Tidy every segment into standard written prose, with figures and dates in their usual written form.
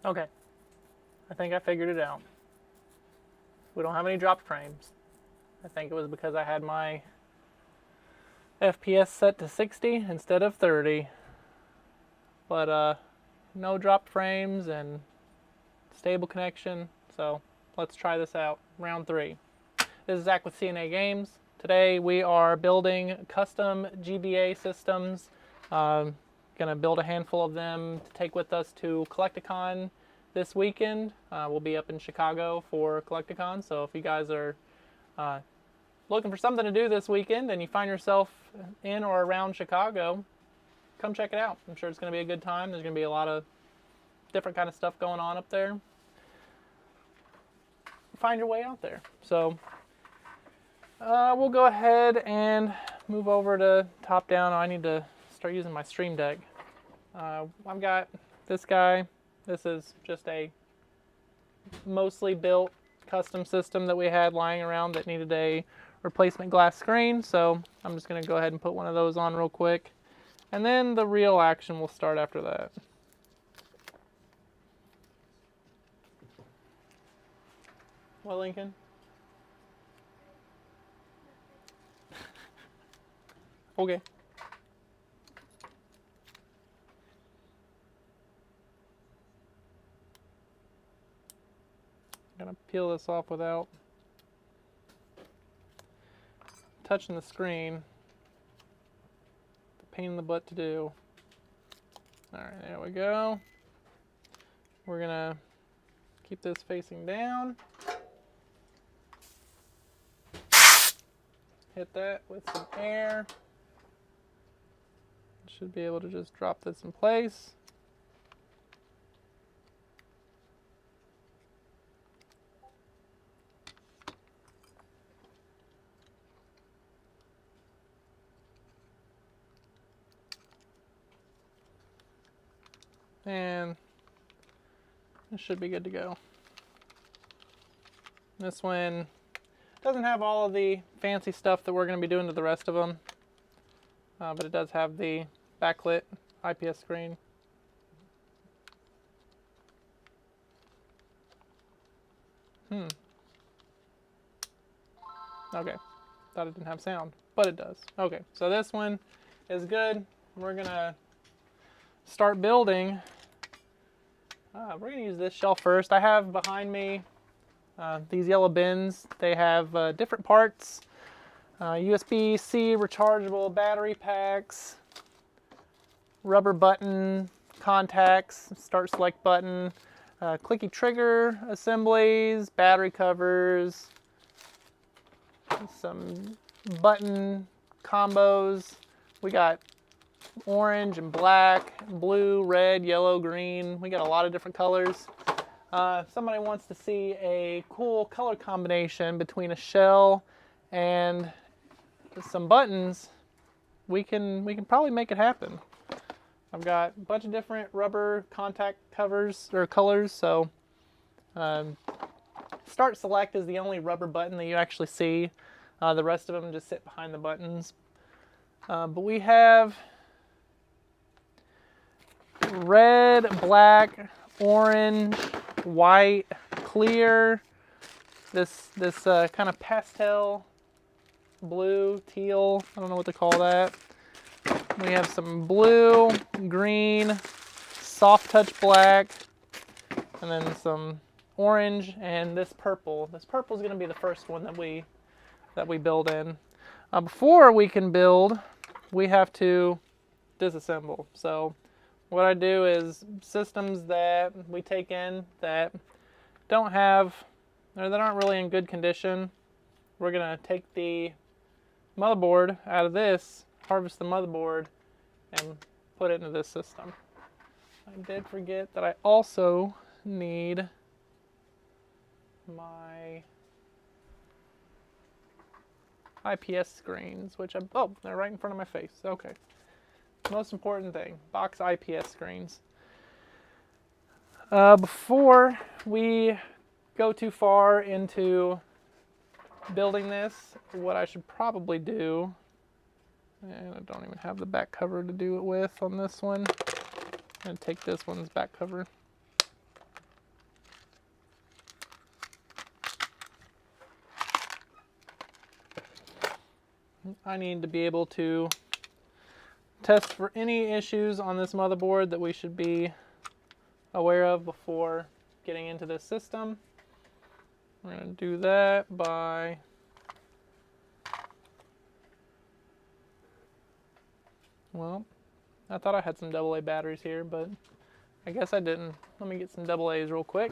Okay, I think I figured it out. We don't have any dropped frames. I think it was because I had my FPS set to 60 instead of 30. But no dropped frames and stable connection. So let's try this out. Round 3. This is Zack with CNA Games. Today we are building custom GBA systems. Gonna build a handful of them to take with us to Collecticon this weekend. We'll be up in Chicago for Collecticon, so if you guys are looking for something to do this weekend and you find yourself in or around Chicago, come check it out. I'm sure it's going to be a good time. There's going to be a lot of different kind of stuff going on up there. Find your way out there. So we'll go ahead and move over to top down. I need to start using my Stream Deck. I've got this guy. This is just a mostly built custom system that we had lying around that needed a replacement glass screen. So I'm just going to go ahead and put one of those on real quick. And then the real action will start after that. What, Lincoln? Okay. I'm gonna peel this off without touching the screen. Pain in the butt to do. Alright, there we go. We're gonna keep this facing down. Hit that with some air. Should be able to just drop this in place. And this should be good to go. This one doesn't have all of the fancy stuff that we're going to be doing to the rest of them, but it does have the backlit IPS screen. Okay, thought it didn't have sound, but it does. Okay, so this one is good. We're going to start building. We're going to use this shelf first. I have behind me these yellow bins. They have different parts, USB-C rechargeable battery packs, rubber button contacts, start select button, clicky trigger assemblies, battery covers, some button combos. We got orange and black, blue, red, yellow, green. We got a lot of different colors. If somebody wants to see a cool color combination between a shell and some buttons, we can probably make it happen. I've got a bunch of different rubber contact covers or colors, so start select is the only rubber button that you actually see. The rest of them just sit behind the buttons. But we have red, black, orange, white, clear, this kind of pastel blue, teal, I don't know what to call that. We have some blue, green, soft touch black, and then some orange and this purple. This purple is going to be the first one that we build in. Before we can build, we have to disassemble. So what I do is systems that we take in that don't have, or that aren't really in good condition, we're going to take the motherboard out of this, harvest the motherboard, and put it into this system. I did forget that I also need my IPS screens, which they're right in front of my face. Okay. Most important thing, box IPS screens. Before we go too far into building this, what I should probably do, and I don't even have the back cover to do it with on this one. I'm going to take this one's back cover. I need to be able to test for any issues on this motherboard that we should be aware of before getting into this system. We're going to do that by well, I thought I had some AA batteries here, but I guess I didn't. Let me get some AA's real quick.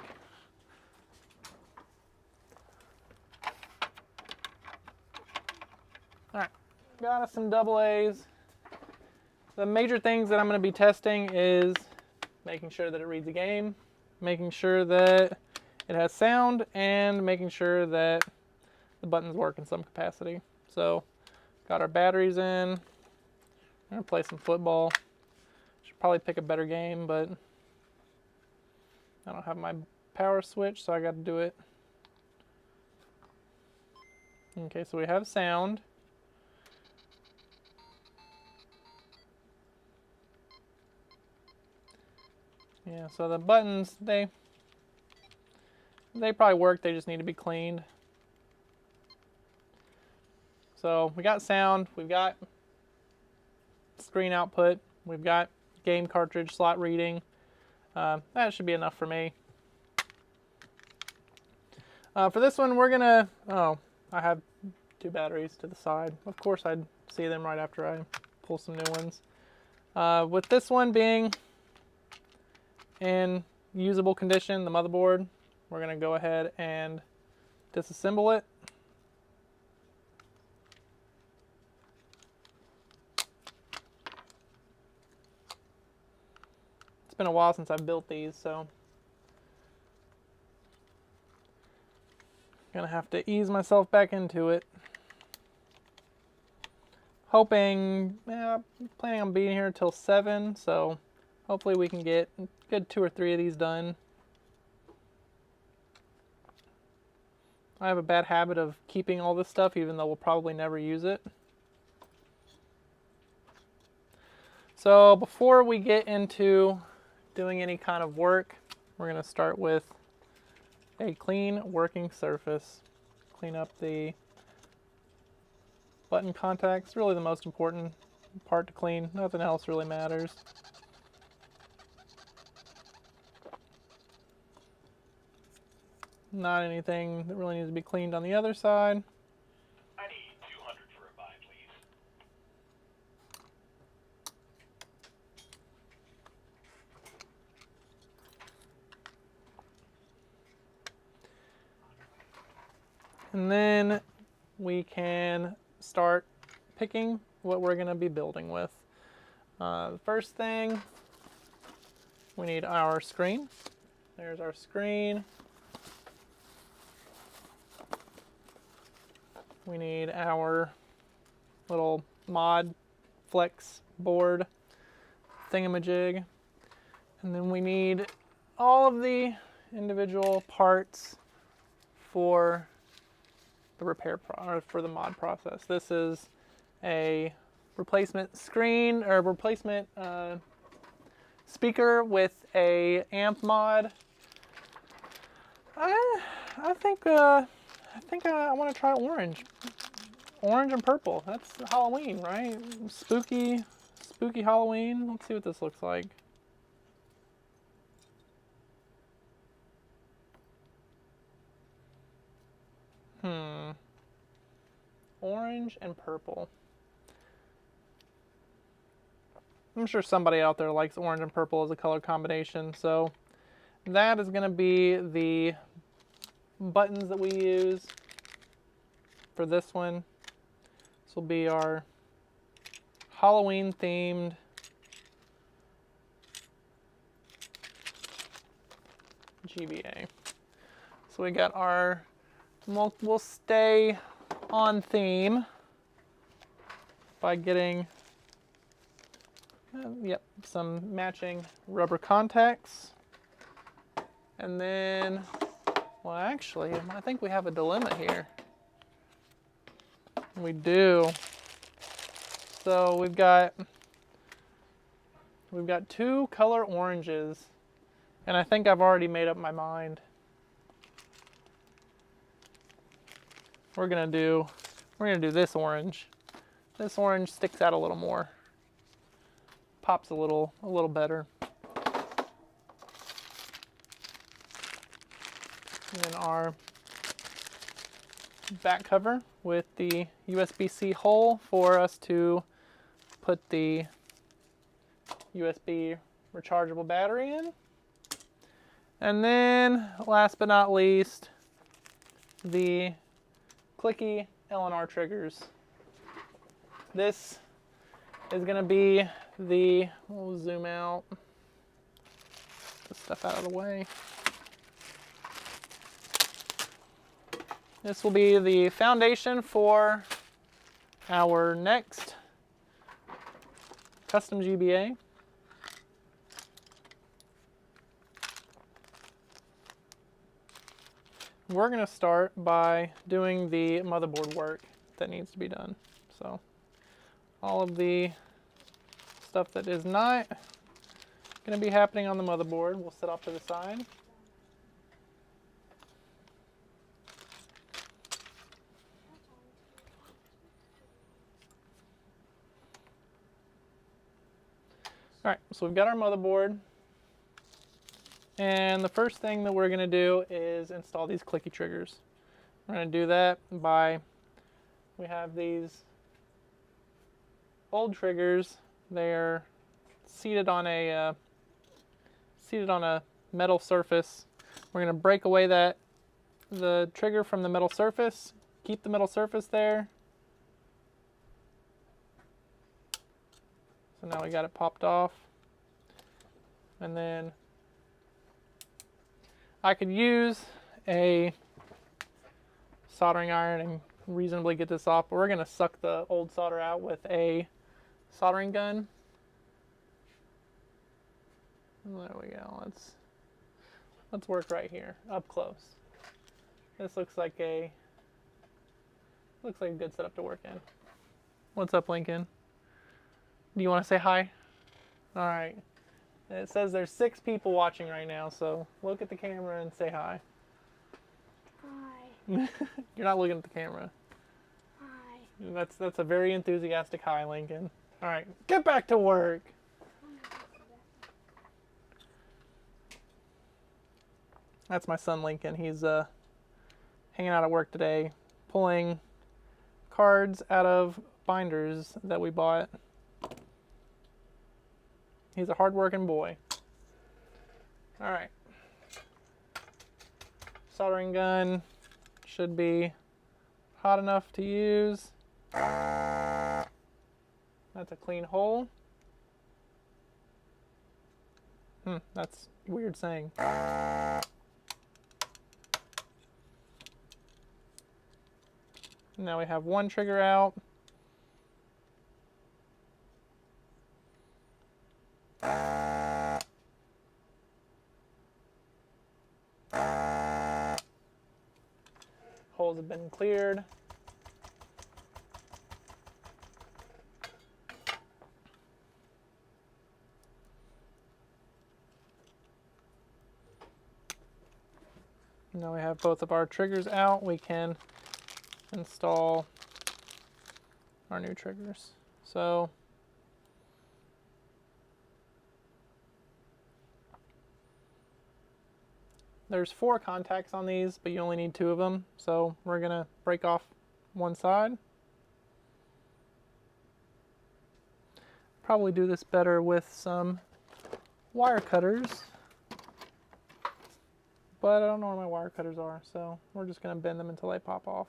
Alright, got us some AA's. The major things that I'm going to be testing is making sure that it reads a game, making sure that it has sound, and making sure that the buttons work in some capacity. So, got our batteries in. I'm going to play some football. Should probably pick a better game, but I don't have my power switch, so I got to do it. Okay, so we have sound. Yeah, so the buttons, they probably work, they just need to be cleaned. So we got sound, we've got screen output, we've got game cartridge slot reading. That should be enough for me. For this one, we're gonna, oh, I have 2 batteries to the side. Of course, I'd see them right after I pull some new ones. With this one being in usable condition, the motherboard, we're gonna go ahead and disassemble it. It's been a while since I've built these, so gonna have to ease myself back into it. Hoping, planning on being here until 7, so hopefully we can get a good 2 or 3 of these done. I have a bad habit of keeping all this stuff, even though we'll probably never use it. So before we get into doing any kind of work, we're going to start with a clean working surface. Clean up the button contacts, really the most important part to clean. Nothing else really matters. Not anything that really needs to be cleaned on the other side. I need 200 for a buy, please. And then we can start picking what we're going to be building with. The first thing, we need our screen. There's our screen. We need our little mod flex board thingamajig. And then we need all of the individual parts for the repair or for the mod process. This is a replacement screen or replacement speaker with a amp mod. I think I want to try orange and purple. That's Halloween, right? Spooky Halloween. Let's see what this looks like. Orange and purple. I'm sure somebody out there likes orange and purple as a color combination, so that is going to be the buttons that we use for this one. This will be our Halloween themed GBA. So we got our, we'll stay on theme by getting some matching rubber contacts. And then, well, actually, I think we have a dilemma here. We do. So we've got 2 color oranges, and I think I've already made up my mind. We're gonna do this orange. This orange sticks out a little more. Pops a little better. And then our back cover with the USB-C hole for us to put the USB rechargeable battery in. And then, last but not least, the clicky L&R triggers. This is going to be the, we'll zoom out, get this stuff out of the way. This will be the foundation for our next custom GBA. We're going to start by doing the motherboard work that needs to be done. So all of the stuff that is not going to be happening on the motherboard we'll set off to the side. All right, so we've got our motherboard. And the first thing that we're going to do is install these clicky triggers. We're going to do that by, we have these old triggers. They're seated on a metal surface. We're going to break away the trigger from the metal surface, keep the metal surface there. So now we got it popped off. And then I could use a soldering iron and reasonably get this off, but we're going to suck the old solder out with a soldering gun. There we go. Let's work right here, up close. This looks like a good setup to work in. What's up, Lincoln? Do you want to say hi? All right. It says there's 6 people watching right now, so look at the camera and say hi. Hi. You're not looking at the camera. Hi. That's a very enthusiastic hi, Lincoln. All right, get back to work. That's my son, Lincoln. He's hanging out at work today, pulling cards out of binders that we bought. He's a hard-working boy. All right. Soldering gun should be hot enough to use. That's a clean hole. That's weird saying. Now we have one trigger out. Holes have been cleared. Now we have both of our triggers out. We can install our new triggers. So there's 4 contacts on these, but you only need 2 of them. So we're gonna break off one side. Probably do this better with some wire cutters, but I don't know where my wire cutters are, so we're just gonna bend them until they pop off.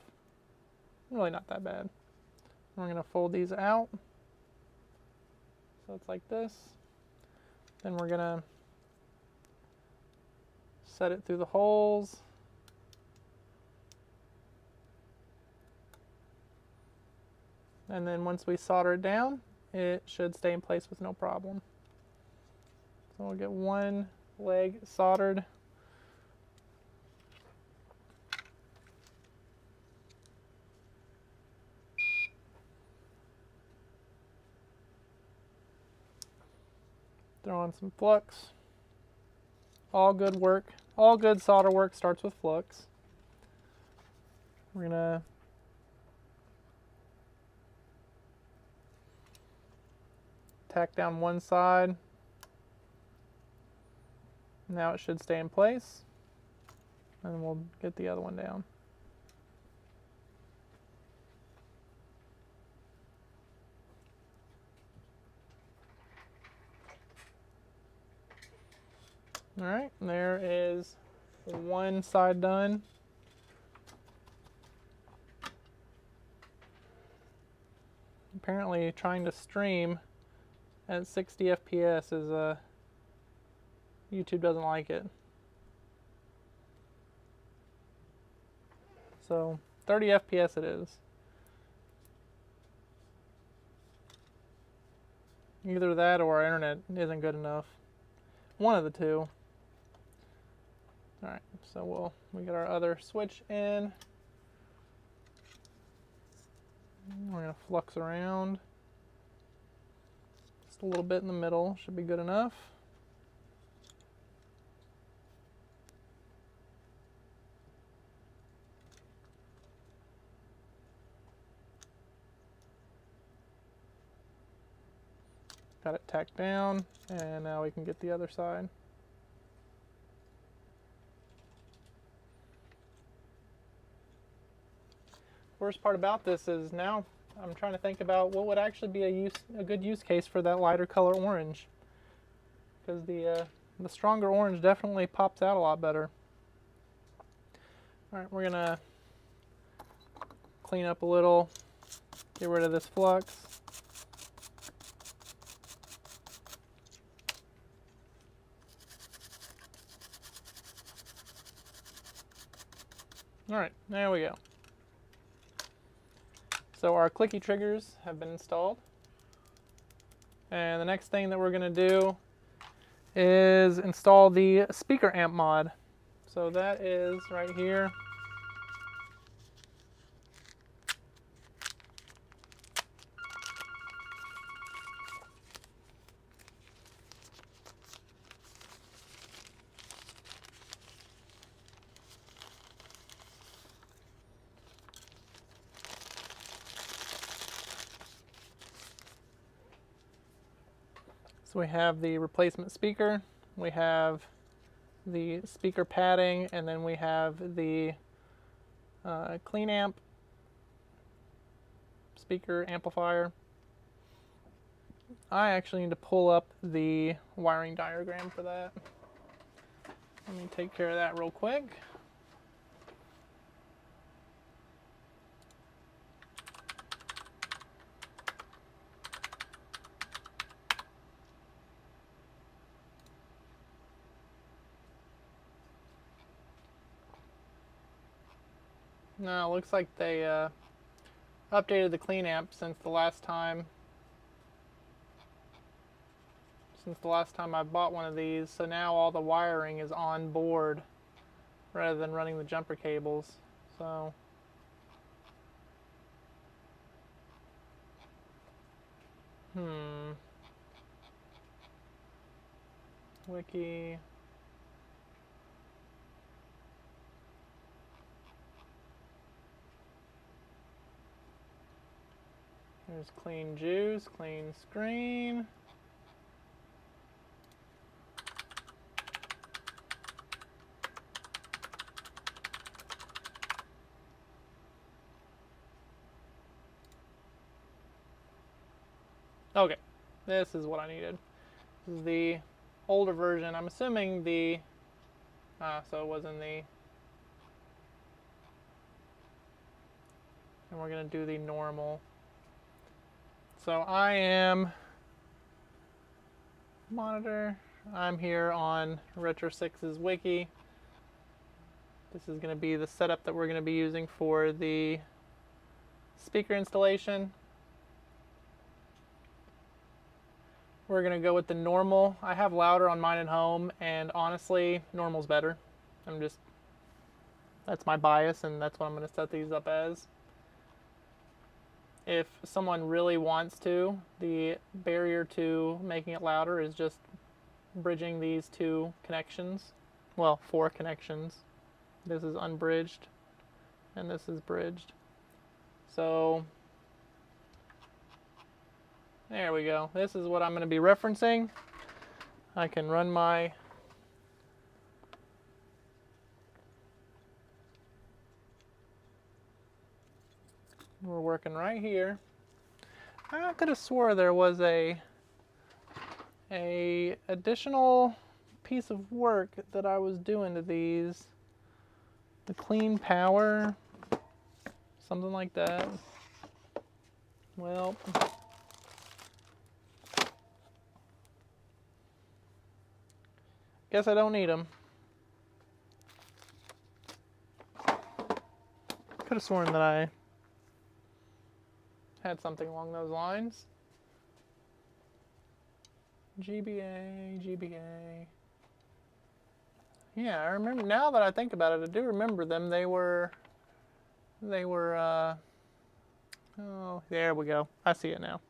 Really not that bad. We're gonna fold these out. So it's like this. Then we're gonna set it through the holes. And then once we solder it down, it should stay in place with no problem. So we'll get one leg soldered. Throw on some flux. All good work, all good solder work starts with flux. We're gonna tack down one side. Now it should stay in place. And we'll get the other one down. All right, there is one side done. Apparently trying to stream at 60 FPS is YouTube doesn't like it. So 30 FPS it is. Either that or our internet isn't good enough. One of the two. Alright, so we get our other switch in. We're going to flux around. Just a little bit in the middle should be good enough. Got it tacked down, and now we can get the other side. Worst part about this is now I'm trying to think about what would actually be a good use case for that lighter color orange, because the stronger orange definitely pops out a lot better. All right, we're gonna clean up a little, get rid of this flux. All right, there we go. So our clicky triggers have been installed. And the next thing that we're going to do is install the speaker amp mod. So that is right here. So we have the replacement speaker, we have the speaker padding, and then we have the clean amp speaker amplifier. I actually need to pull up the wiring diagram for that. Let me take care of that real quick. No, it looks like they updated the clean amp since the last time I bought one of these. So now all the wiring is on board rather than running the jumper cables. So wiki. There's clean juice, clean screen. Okay, this is what I needed. This is the older version. I'm assuming the, so it was in the, and we're gonna do the normal. So I am monitor. I'm here on Retro6's wiki. This is going to be the setup that we're going to be using for the speaker installation. We're going to go with the normal. I have louder on mine at home, and honestly, normal's better. That's my bias, and that's what I'm going to set these up as. If someone really wants to, the barrier to making it louder is just bridging these two connections. Well, 4 connections. This is unbridged, and this is bridged. So There we go. This is what I'm going to be referencing. I can run my we're working right here. I could have swore there was a additional piece of work that I was doing to these. The clean power, something like that. Well, guess I don't need them. Could have sworn that I had something along those lines. GBA. Yeah, I remember, now that I think about it, I do remember them. They were, oh, there we go. I see it now.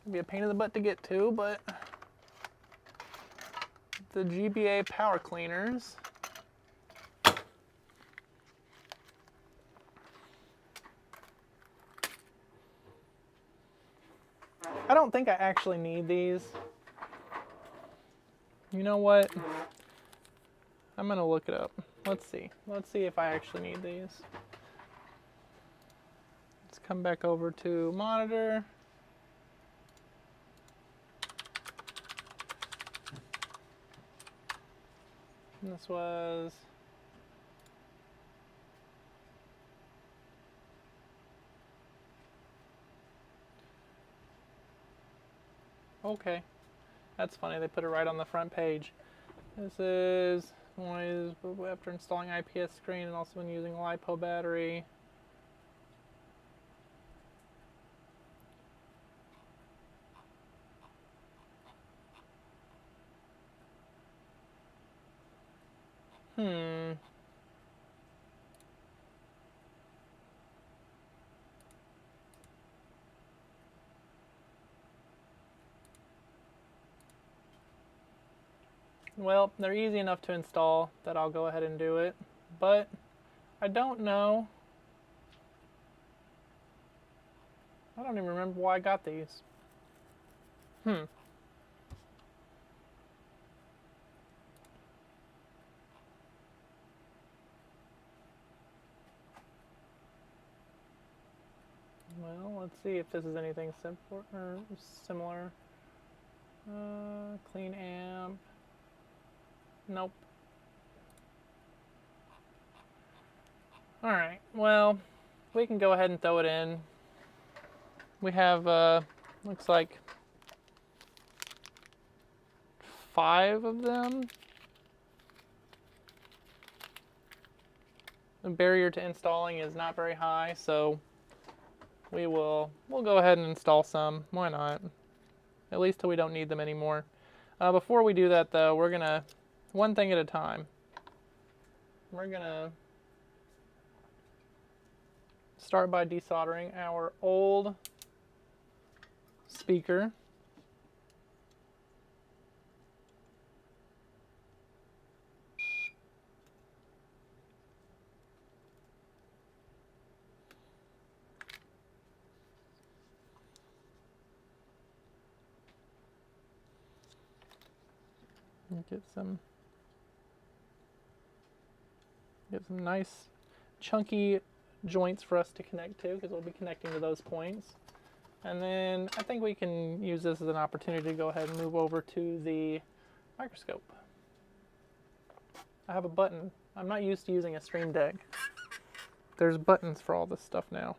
It'd be a pain in the butt to get to, but the GBA power cleaners. I don't think I actually need these. You know what? I'm gonna look it up. Let's see. Let's see if I actually need these. Let's come back over to monitor. And this was okay. That's funny, they put it right on the front page. This is noise after installing IPS screen and also when using a LiPo battery. Well, they're easy enough to install that I'll go ahead and do it, but I don't know. I don't even remember why I got these. Well, let's see if this is anything simple or similar. Clean amp. Nope. Alright, well, we can go ahead and throw it in. We have, looks like 5 of them. The barrier to installing is not very high, so we'll go ahead and install some. Why not? At least till we don't need them anymore. Before we do that, though, we're gonna, one thing at a time. We're gonna start by desoldering our old speaker. Get some nice chunky joints for us to connect to, because we'll be connecting to those points. And then I think we can use this as an opportunity to go ahead and move over to the microscope. I have a button. I'm not used to using a Stream Deck. There's buttons for all this stuff now.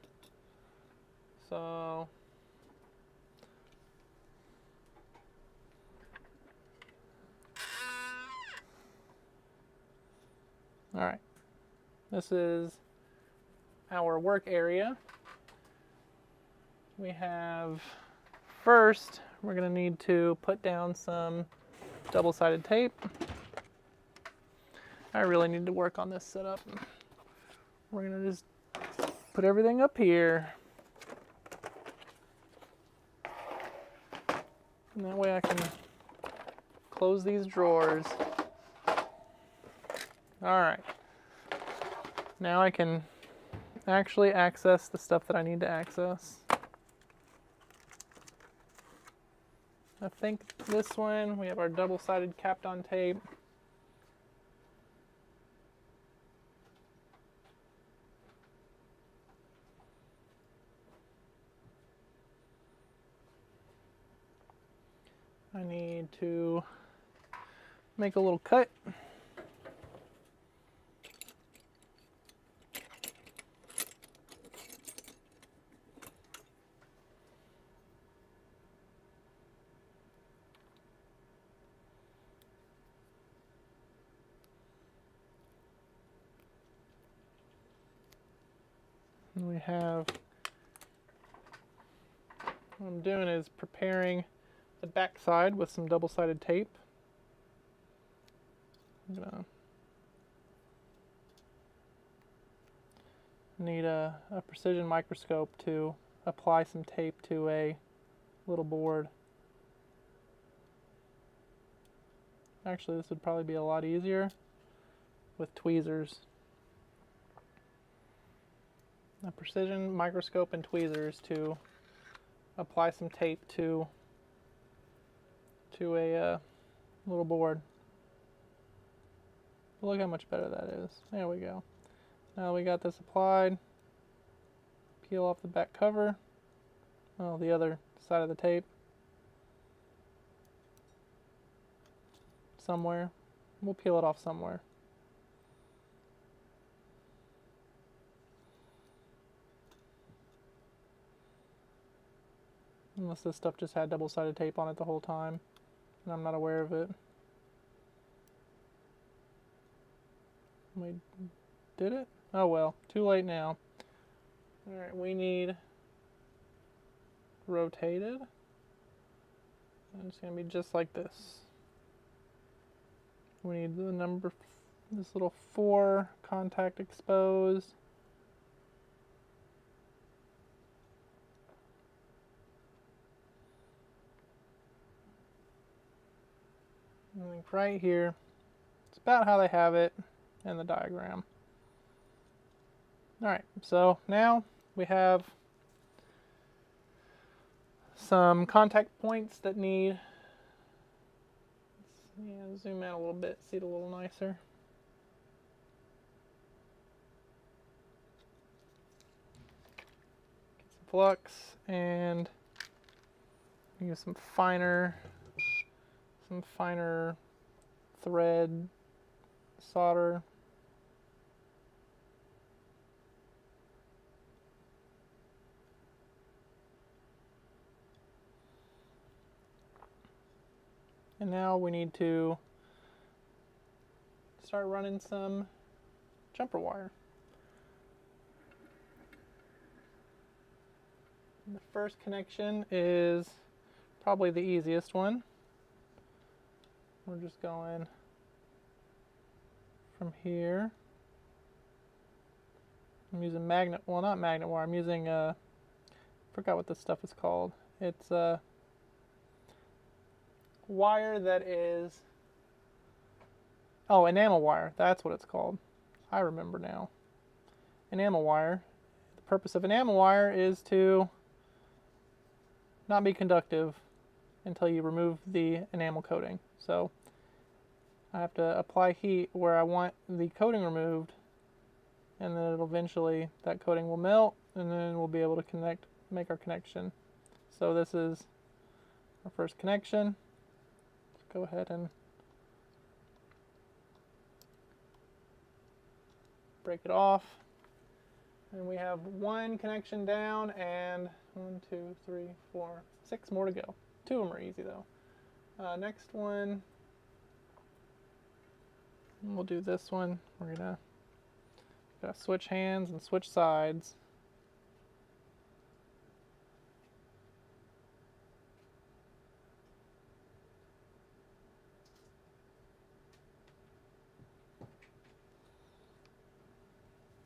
So all right, this is our work area. We have, first, we're going to need to put down some double-sided tape. I really need to work on this setup. We're going to just put everything up here. And that way I can close these drawers. All right. Now I can actually access the stuff that I need to access. I think this one, we have our double-sided Kapton tape. I need to make a little cut. And we have, what I'm doing is preparing the back side with some double-sided tape. I'm gonna need a precision microscope to apply some tape to a little board. Actually, this would probably be a lot easier with tweezers. A precision microscope and tweezers to apply some tape to a little board. Look how much better that is. There we go. Now we got this applied. Peel off the back cover. Oh, the other side of the tape. Somewhere. We'll peel it off somewhere. Unless this stuff just had double-sided tape on it the whole time, and I'm not aware of it. We did it? Oh well, too late now. Alright, we need rotated. And it's going to be just like this. We need the number, this little 4 contact exposed. I think right here, it's about how they have it in the diagram. Alright, so now we have some contact points that need, zoom out a little bit, see it a little nicer. Get some flux and use some finer thread solder. And now we need to start running some jumper wire. And the first connection is probably the easiest one. We're just going from here. I'm using magnet, well not magnet wire, I'm using, I forgot what this stuff is called. It's a wire that is, oh, enamel wire, that's what it's called. I remember now. Enamel wire. The purpose of enamel wire is to not be conductive until you remove the enamel coating. So I have to apply heat where I want the coating removed, and then it'll eventually, that coating will melt, and then we'll be able to make our connection. So this is our first connection. Let's go ahead and break it off. And we have 1 connection down and 1, 2, 3, 4, 6 more to go. 2 of them are easy though. Next one, we'll do this one. We're gonna switch hands and switch sides.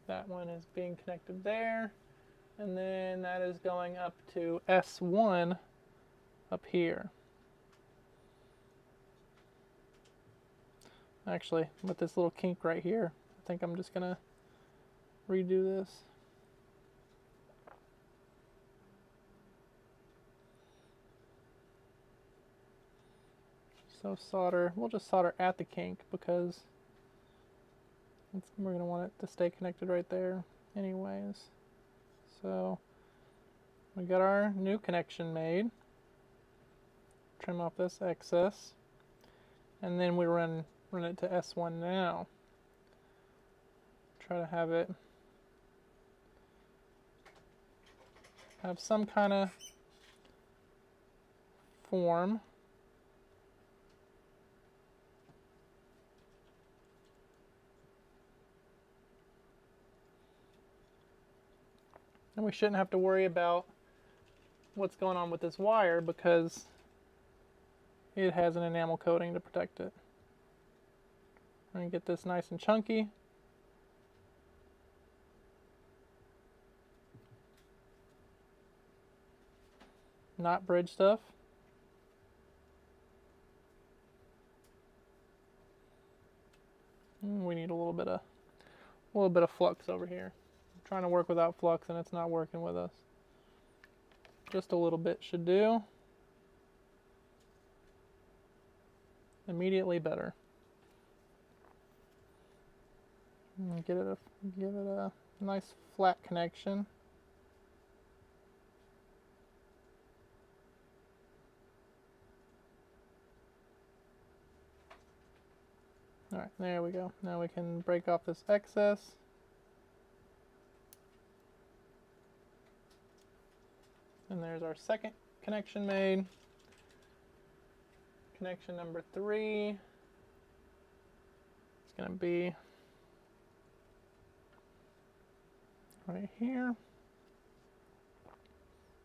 That one is being connected there, and then that is going up to S1 up here. Actually, with this little kink right here, I think I'm just gonna redo this. So solder, we'll just solder at the kink because we're going to want it to stay connected right there anyways. So we got our new connection made. Trim off this excess. And then we run it to S1 now. Try to have some kind of form. And we shouldn't have to worry about what's going on with this wire because it has an enamel coating to protect it. We're going to get this nice and chunky. Not bridge stuff. We need a little bit of flux over here. I'm trying to work without flux and it's not working with us. Just a little bit should do. Immediately better. Give it a nice flat connection. Alright, there we go. Now we can break off this excess. And there's our second connection made. Connection number 3 is going to be right here.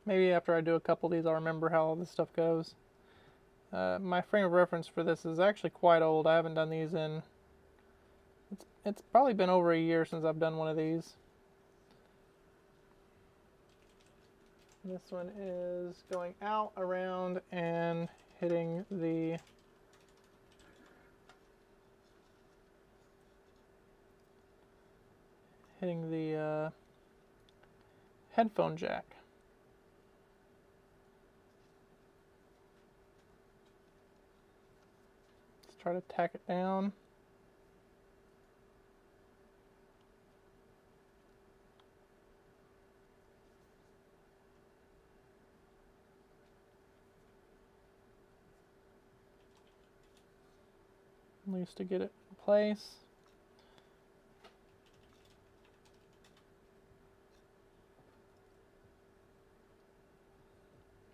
Maybe after I do a couple of these I'll remember how all this stuff goes. My frame of reference for this is actually quite old. I haven't done these in... It's probably been over a year since I've done one of these. This one is going out, around, and hitting the headphone jack. Let's try to tack it down. Loose to get it in place.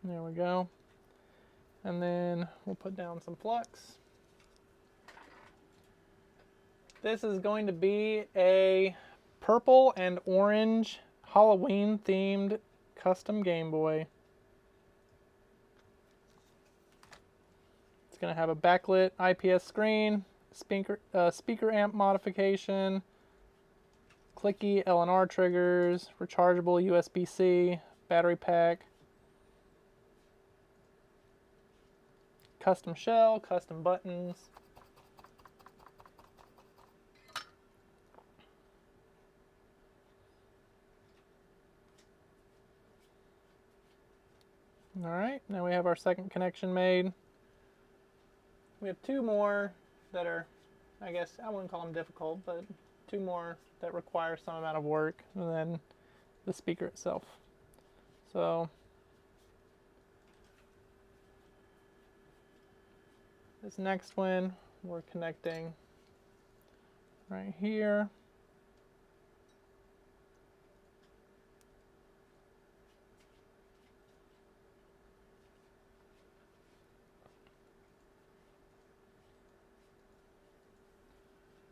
There we go. And then we'll put down some flux. This is going to be a purple and orange Halloween themed custom Game Boy. It's going to have a backlit IPS screen, speaker amp modification, clicky L&R triggers, rechargeable USB-C, battery pack, custom shell, custom buttons. Alright, now we have our second connection made. We have two more that are, I guess, I wouldn't call them difficult, but two more that require some amount of work, and then the speaker itself. So, this next one, we're connecting right here.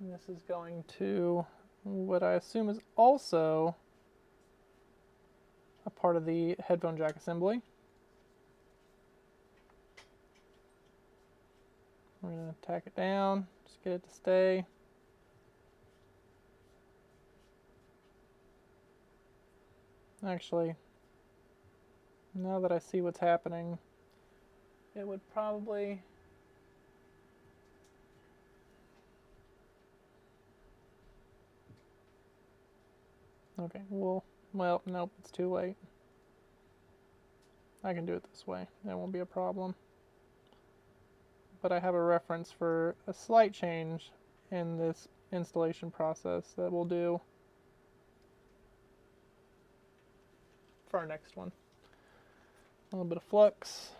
And this is going to what I assume is also a part of the headphone jack assembly. We're going to tack it down, just get it to stay. Actually, now that I see what's happening, it would probably... Okay, well, nope, it's too late. I can do it this way. That won't be a problem. but I have a reference for a slight change in this installation process that we'll do for our next one. A little bit of flux.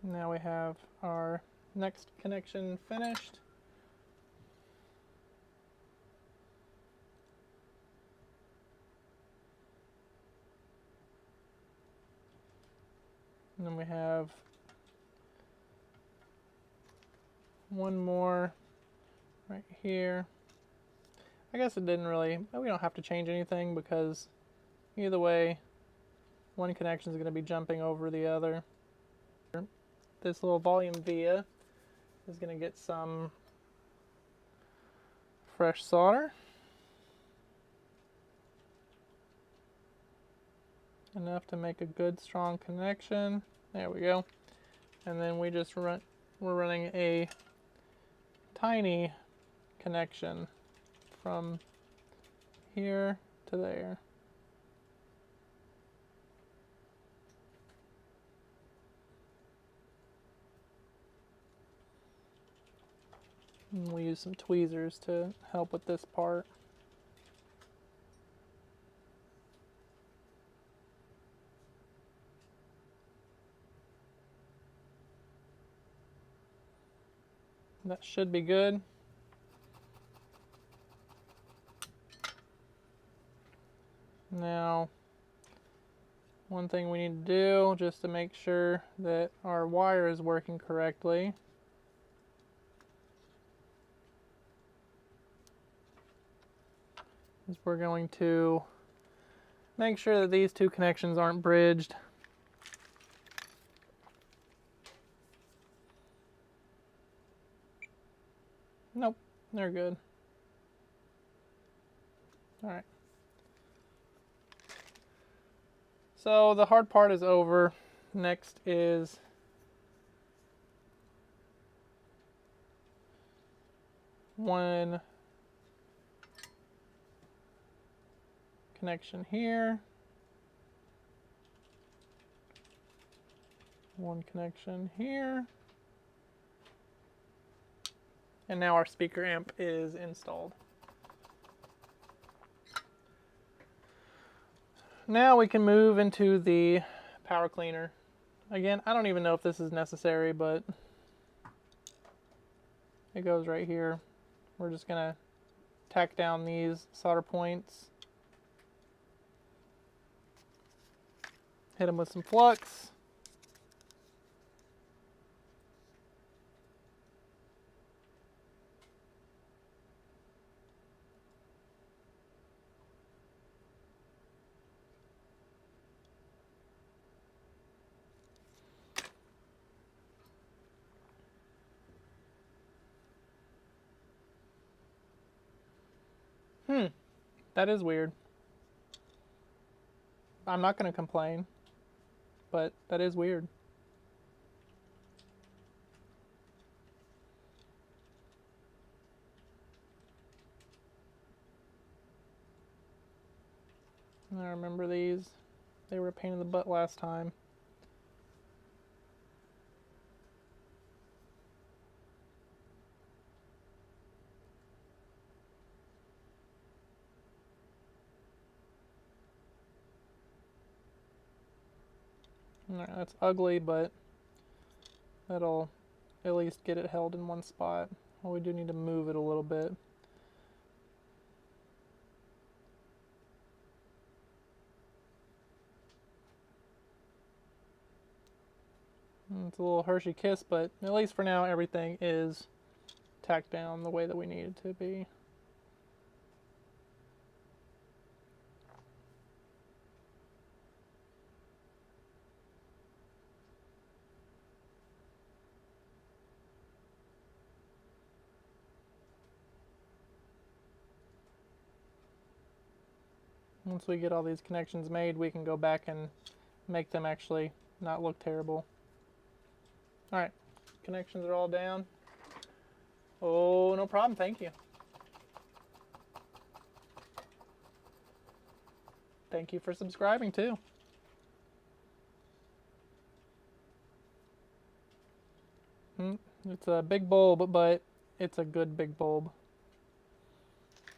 Now we have our next connection finished. And then we have one more right here. I guess it didn't really, we don't have to change anything because either way, one connection is going to be jumping over the other. This little volume via is going to get some fresh solder. Enough to make a good strong connection. There we go. And then we just we're running a tiny connection from here to there. And we'll use some tweezers to help with this part. That should be good. Now, one thing we need to do just to make sure that our wire is working correctly is we're going to make sure that these two connections aren't bridged. Nope, they're good. All right. So the hard part is over. Next is one connection here, one connection here, and now our speaker amp is installed. Now we can move into the power cleaner. Again, I don't even know if this is necessary, but it goes right here. We're just gonna tack down these solder points, hit them with some flux. That is weird. I'm not going to complain, but that is weird. I remember these. They were a pain in the butt last time. Alright, that's ugly, but that'll at least get it held in one spot. Well, we do need to move it a little bit. It's a little Hershey kiss, but at least for now everything is tacked down the way that we need it to be. Once we get all these connections made, we can go back and make them actually not look terrible. All right, connections are all down. Oh, no problem, thank you. Thank you for subscribing too. It's a big bulb, but it's a good big bulb.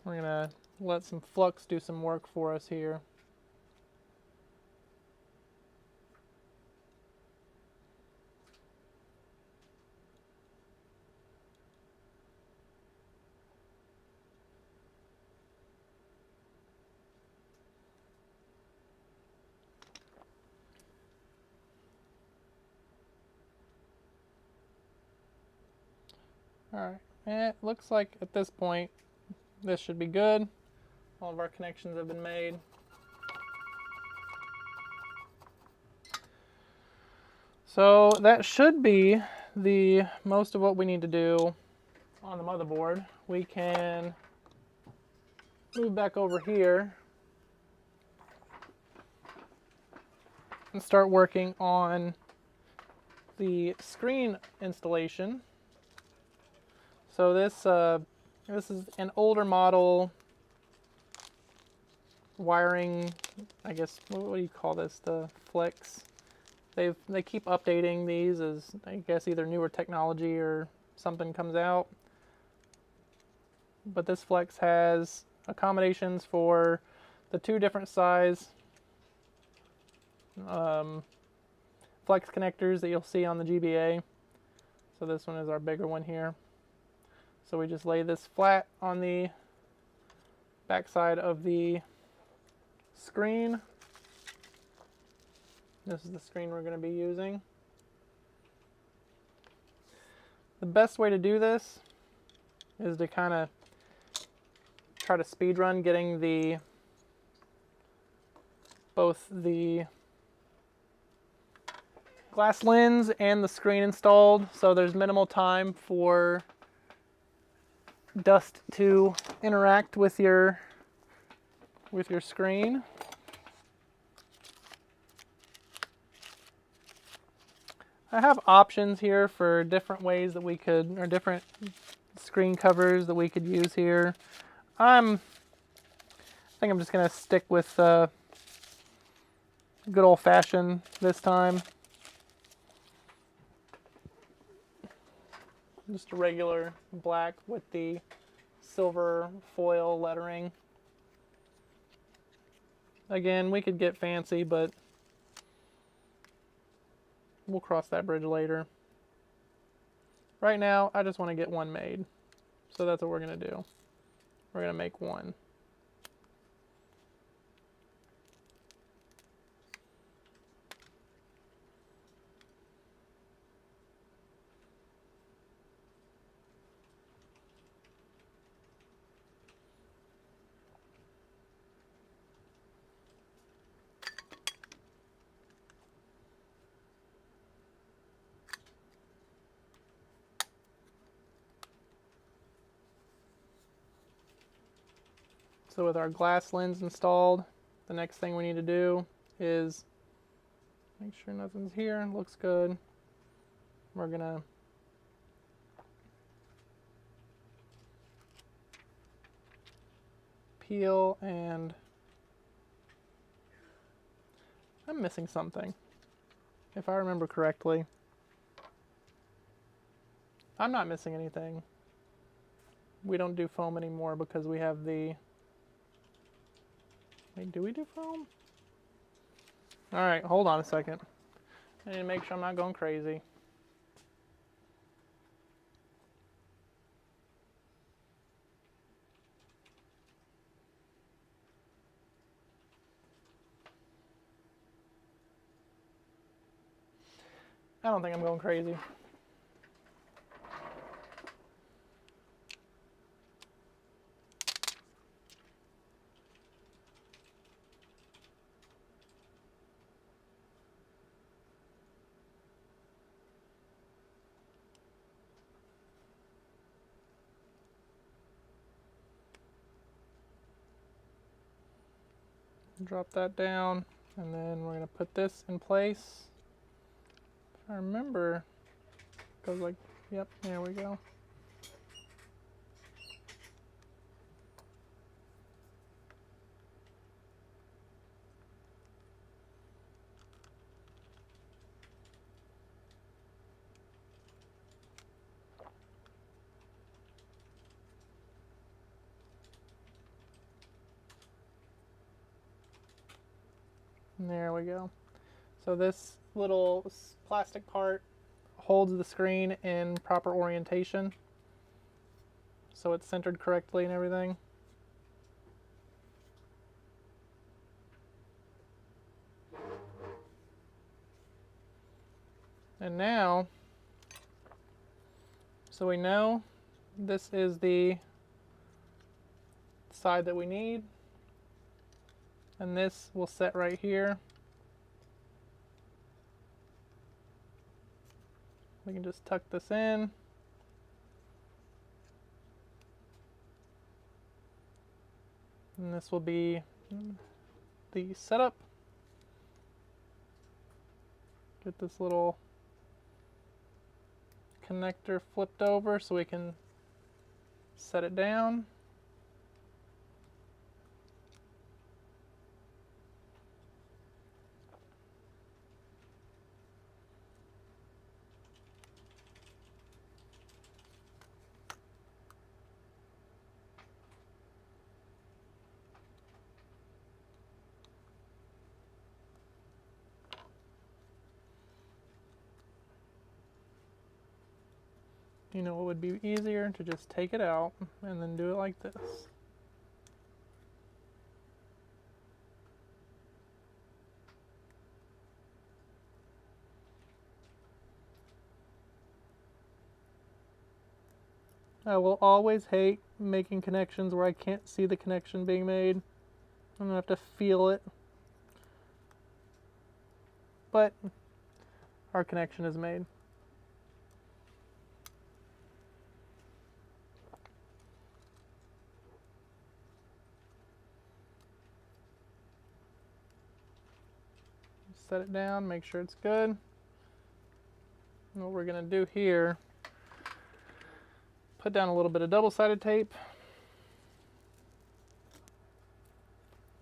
We're gonna let some flux do some work for us here. Alright, and it looks like at this point this should be good. All of our connections have been made. So that should be the most of what we need to do on the motherboard. We can move back over here and start working on the screen installation. So this is an older model wiring, I guess, what do you call this? The flex. They keep updating these as, I guess, either newer technology or something comes out. But this flex has accommodations for the two different size flex connectors that you'll see on the GBA. So this one is our bigger one here. So we just lay this flat on the backside of the screen. This is the screen we're going to be using. The best way to do this is to kind of try to speed run getting both the glass lens and the screen installed, so there's minimal time for dust to interact with your screen. I have options here for different ways that we could, or different screen covers that we could use here. I think I'm just gonna stick with good old-fashioned this time. Just a regular black with the silver foil lettering. Again, we could get fancy, but we'll cross that bridge later. Right now, I just want to get one made. So that's what we're going to do. We're going to make one. So with our glass lens installed, the next thing we need to do is make sure nothing's here, looks good. We're gonna peel, and I'm missing something. If I remember correctly, I'm not missing anything. We don't do foam anymore because we have the... Wait, do we do foam? Alright, hold on a second. I need to make sure I'm not going crazy. I don't think I'm going crazy. Drop that down, and then we're gonna put this in place. If I remember, it goes like, yep, there we go. And there we go. So this little plastic part holds the screen in proper orientation, so it's centered correctly and everything. And now, so we know this is the side that we need, and this will set right here. We can just tuck this in. And this will be the setup. Get this little connector flipped over so we can set it down. You know, it would be easier to just take it out and then do it like this. I will always hate making connections where I can't see the connection being made. I'm gonna have to feel it. But our connection is made. Set it down, make sure it's good. And what we're gonna do here, put down a little bit of double-sided tape.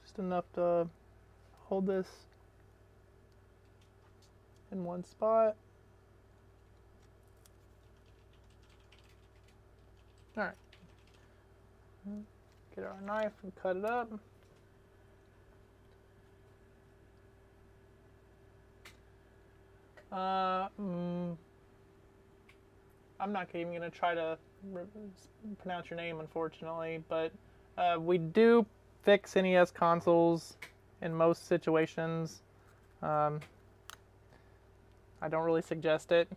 Just enough to hold this in one spot. All right. Get our knife and cut it up. I'm not even going to try to pronounce your name, unfortunately, but we do fix NES consoles in most situations. I don't really suggest it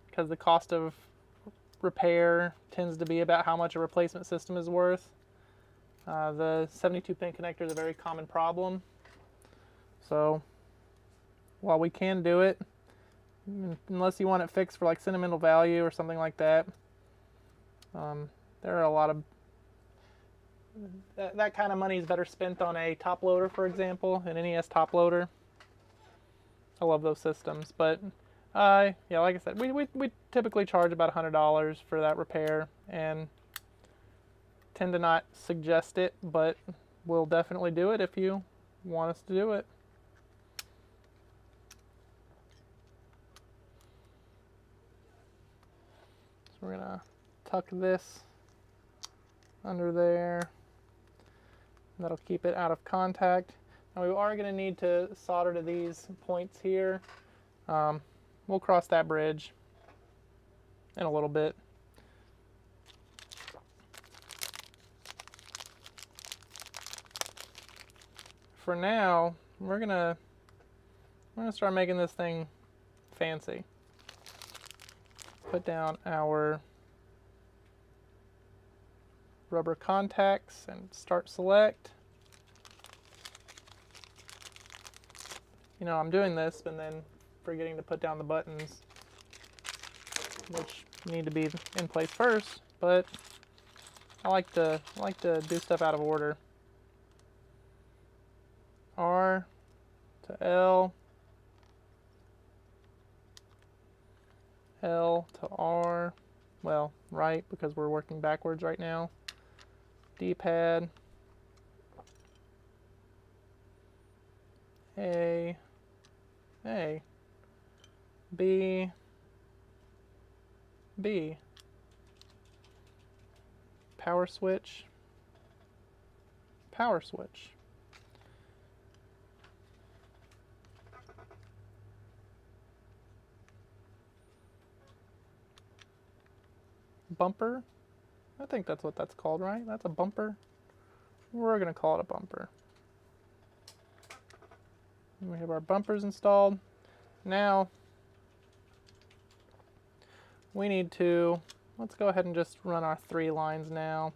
because the cost of repair tends to be about how much a replacement system is worth. The 72-pin connector is a very common problem. So while we can do it, unless you want it fixed for like sentimental value or something like that, there are a lot of that kind of money is better spent on a top loader, for example, an NES top loader. I love those systems, but yeah, like I said, we typically charge about $100 for that repair, and tend to not suggest it, but we'll definitely do it if you want us to do it. So we're gonna tuck this under there. That'll keep it out of contact. Now we are going to need to solder to these points here. We'll cross that bridge in a little bit. For now, we're gonna start making this thing fancy. Put down our rubber contacts and start select. You know, I'm doing this and then forgetting to put down the buttons, which need to be in place first, but I like to do stuff out of order. R to L, L to R, well, right, because we're working backwards right now. D-pad, A, B, B, power switch, power switch. Bumper, I think that's what that's called, right? That's a bumper. We're gonna call it a bumper. We have our bumpers installed. Now, we need to, let's go ahead and just run our 3 lines now.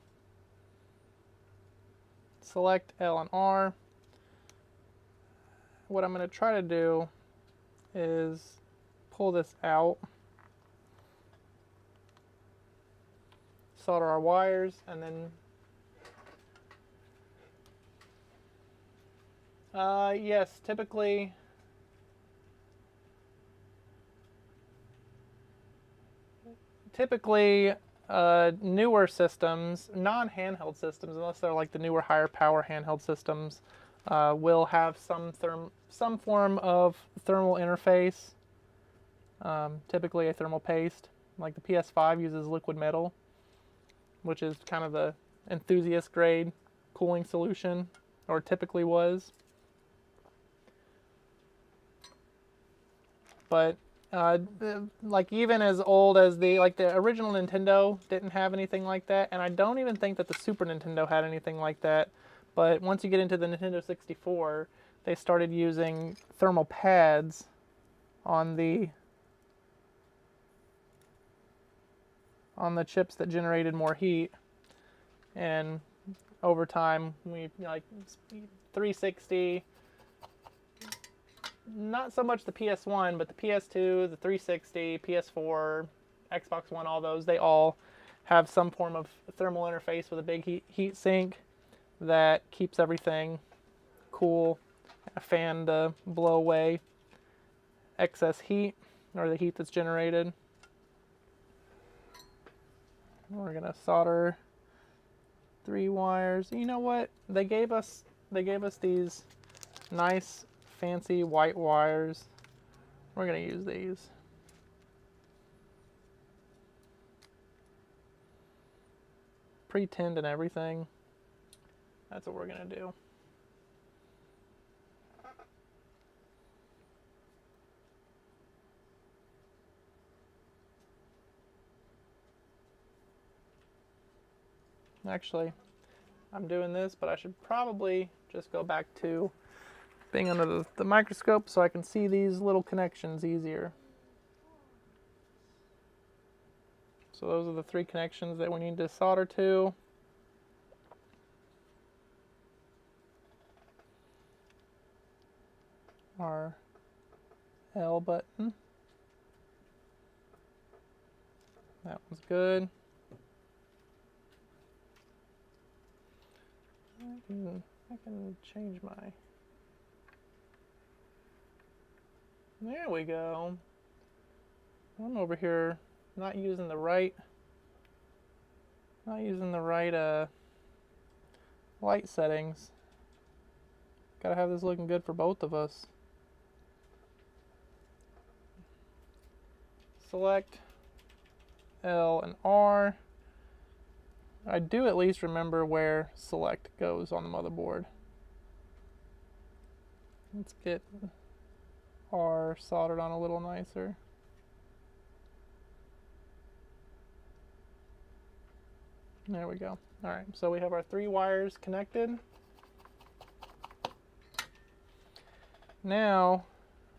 Select L and R. What I'm going to try to do is pull this out, solder our wires, and then yes, typically newer systems, non-handheld systems, unless they're like the newer higher power handheld systems, will have some form of thermal interface, typically a thermal paste. Like the PS5 uses liquid metal, which is kind of the enthusiast grade cooling solution, or typically was. But like even as old as the original Nintendo didn't have anything like that, and I don't even think that the Super Nintendo had anything like that. But once you get into the Nintendo 64, they started using thermal pads on the chips that generated more heat, and over time we like 360. Not so much the PS1, but the PS2, the 360, PS4, Xbox One, all those, they all have some form of thermal interface with a big heat sink that keeps everything cool, a fan to blow away excess heat, or the heat that's generated. We're gonna solder 3 wires. You know what? They gave us these nice fancy white wires. We're gonna use these. Pre-tinned and everything. That's what we're gonna do. Actually, I'm doing this, but I should probably just go back to being under the microscope so I can see these little connections easier. So those are the 3 connections that we need to solder to. Our L button. That one's good. I can change my... There we go. I'm over here not using the right light settings. Gotta have this looking good for both of us. Select L and R. I do at least remember where select goes on the motherboard. Let's get R soldered on a little nicer. There we go. Alright, so we have our 3 wires connected. Now,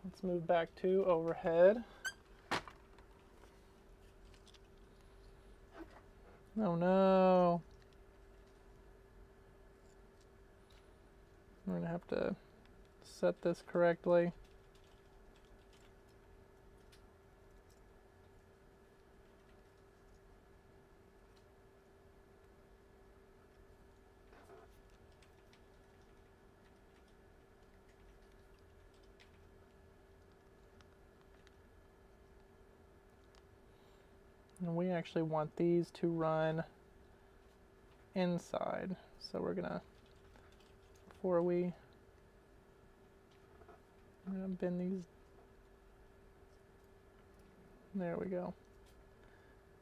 let's move back to overhead. Oh no. We're going to have to set this correctly. And we actually want these to run inside. So we're gonna, before we, I'm gonna bend these. There we go.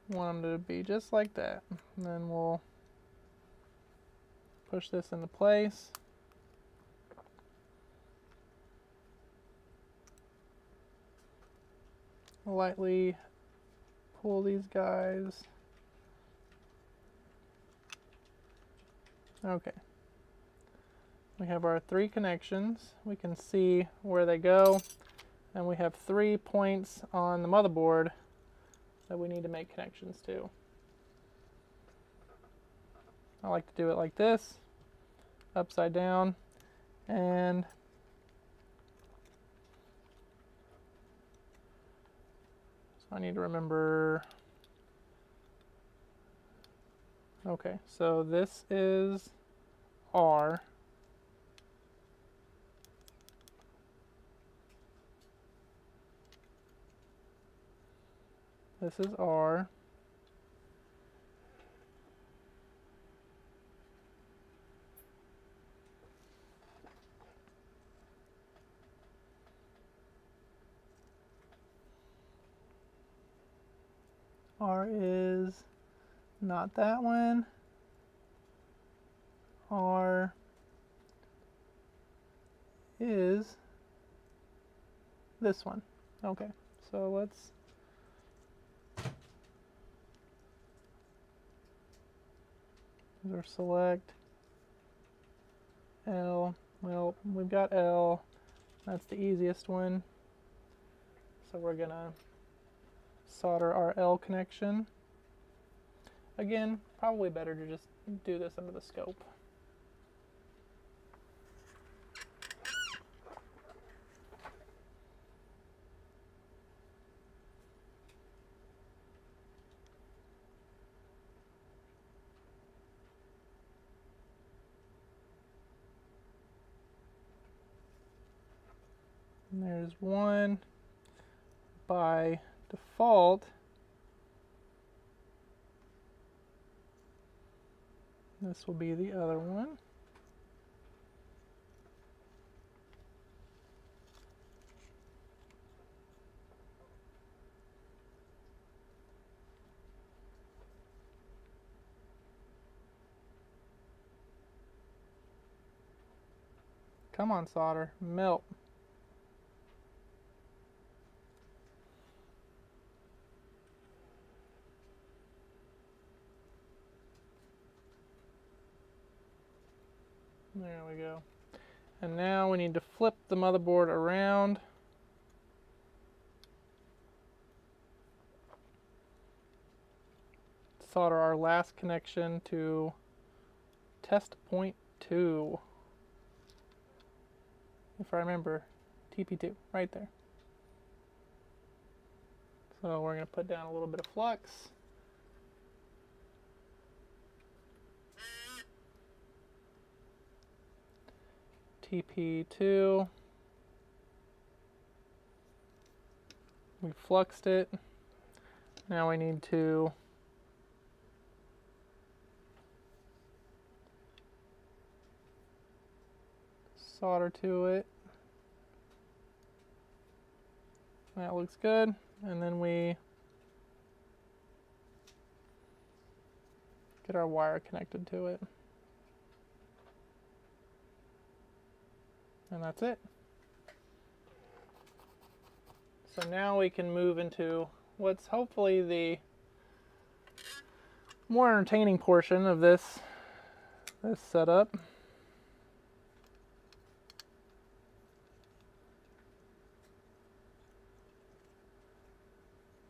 Want them to be just like that. And then we'll push this into place. Lightly pull these guys. Okay. We have our 3 connections. We can see where they go. And we have 3 points on the motherboard that we need to make connections to. I like to do it like this, upside down, and so I need to remember. Okay, so this is R. This is R. R is not that one. R is this one. Okay, so let's or select L. Well, we've got L. That's the easiest one. So we're gonna solder our L connection. Again, probably better to just do this under the scope. And there's one. By default, this will be the other one. Come on, solder, melt. There we go. And now we need to flip the motherboard around. Solder our last connection to test point 2. If I remember, TP2, right there. So we're going to put down a little bit of flux. TP2. We fluxed it. Now we need to solder to it. That looks good. And then we get our wire connected to it. And that's it. So now we can move into what's hopefully the more entertaining portion of this setup.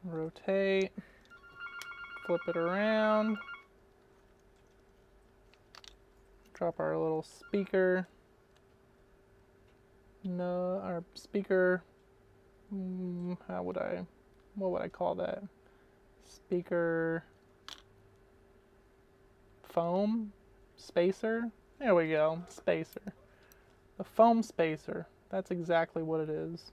Rotate, flip it around, drop our little speaker. No, our speaker, what would I call that? Speaker foam spacer? There we go, spacer. The foam spacer, that's exactly what it is.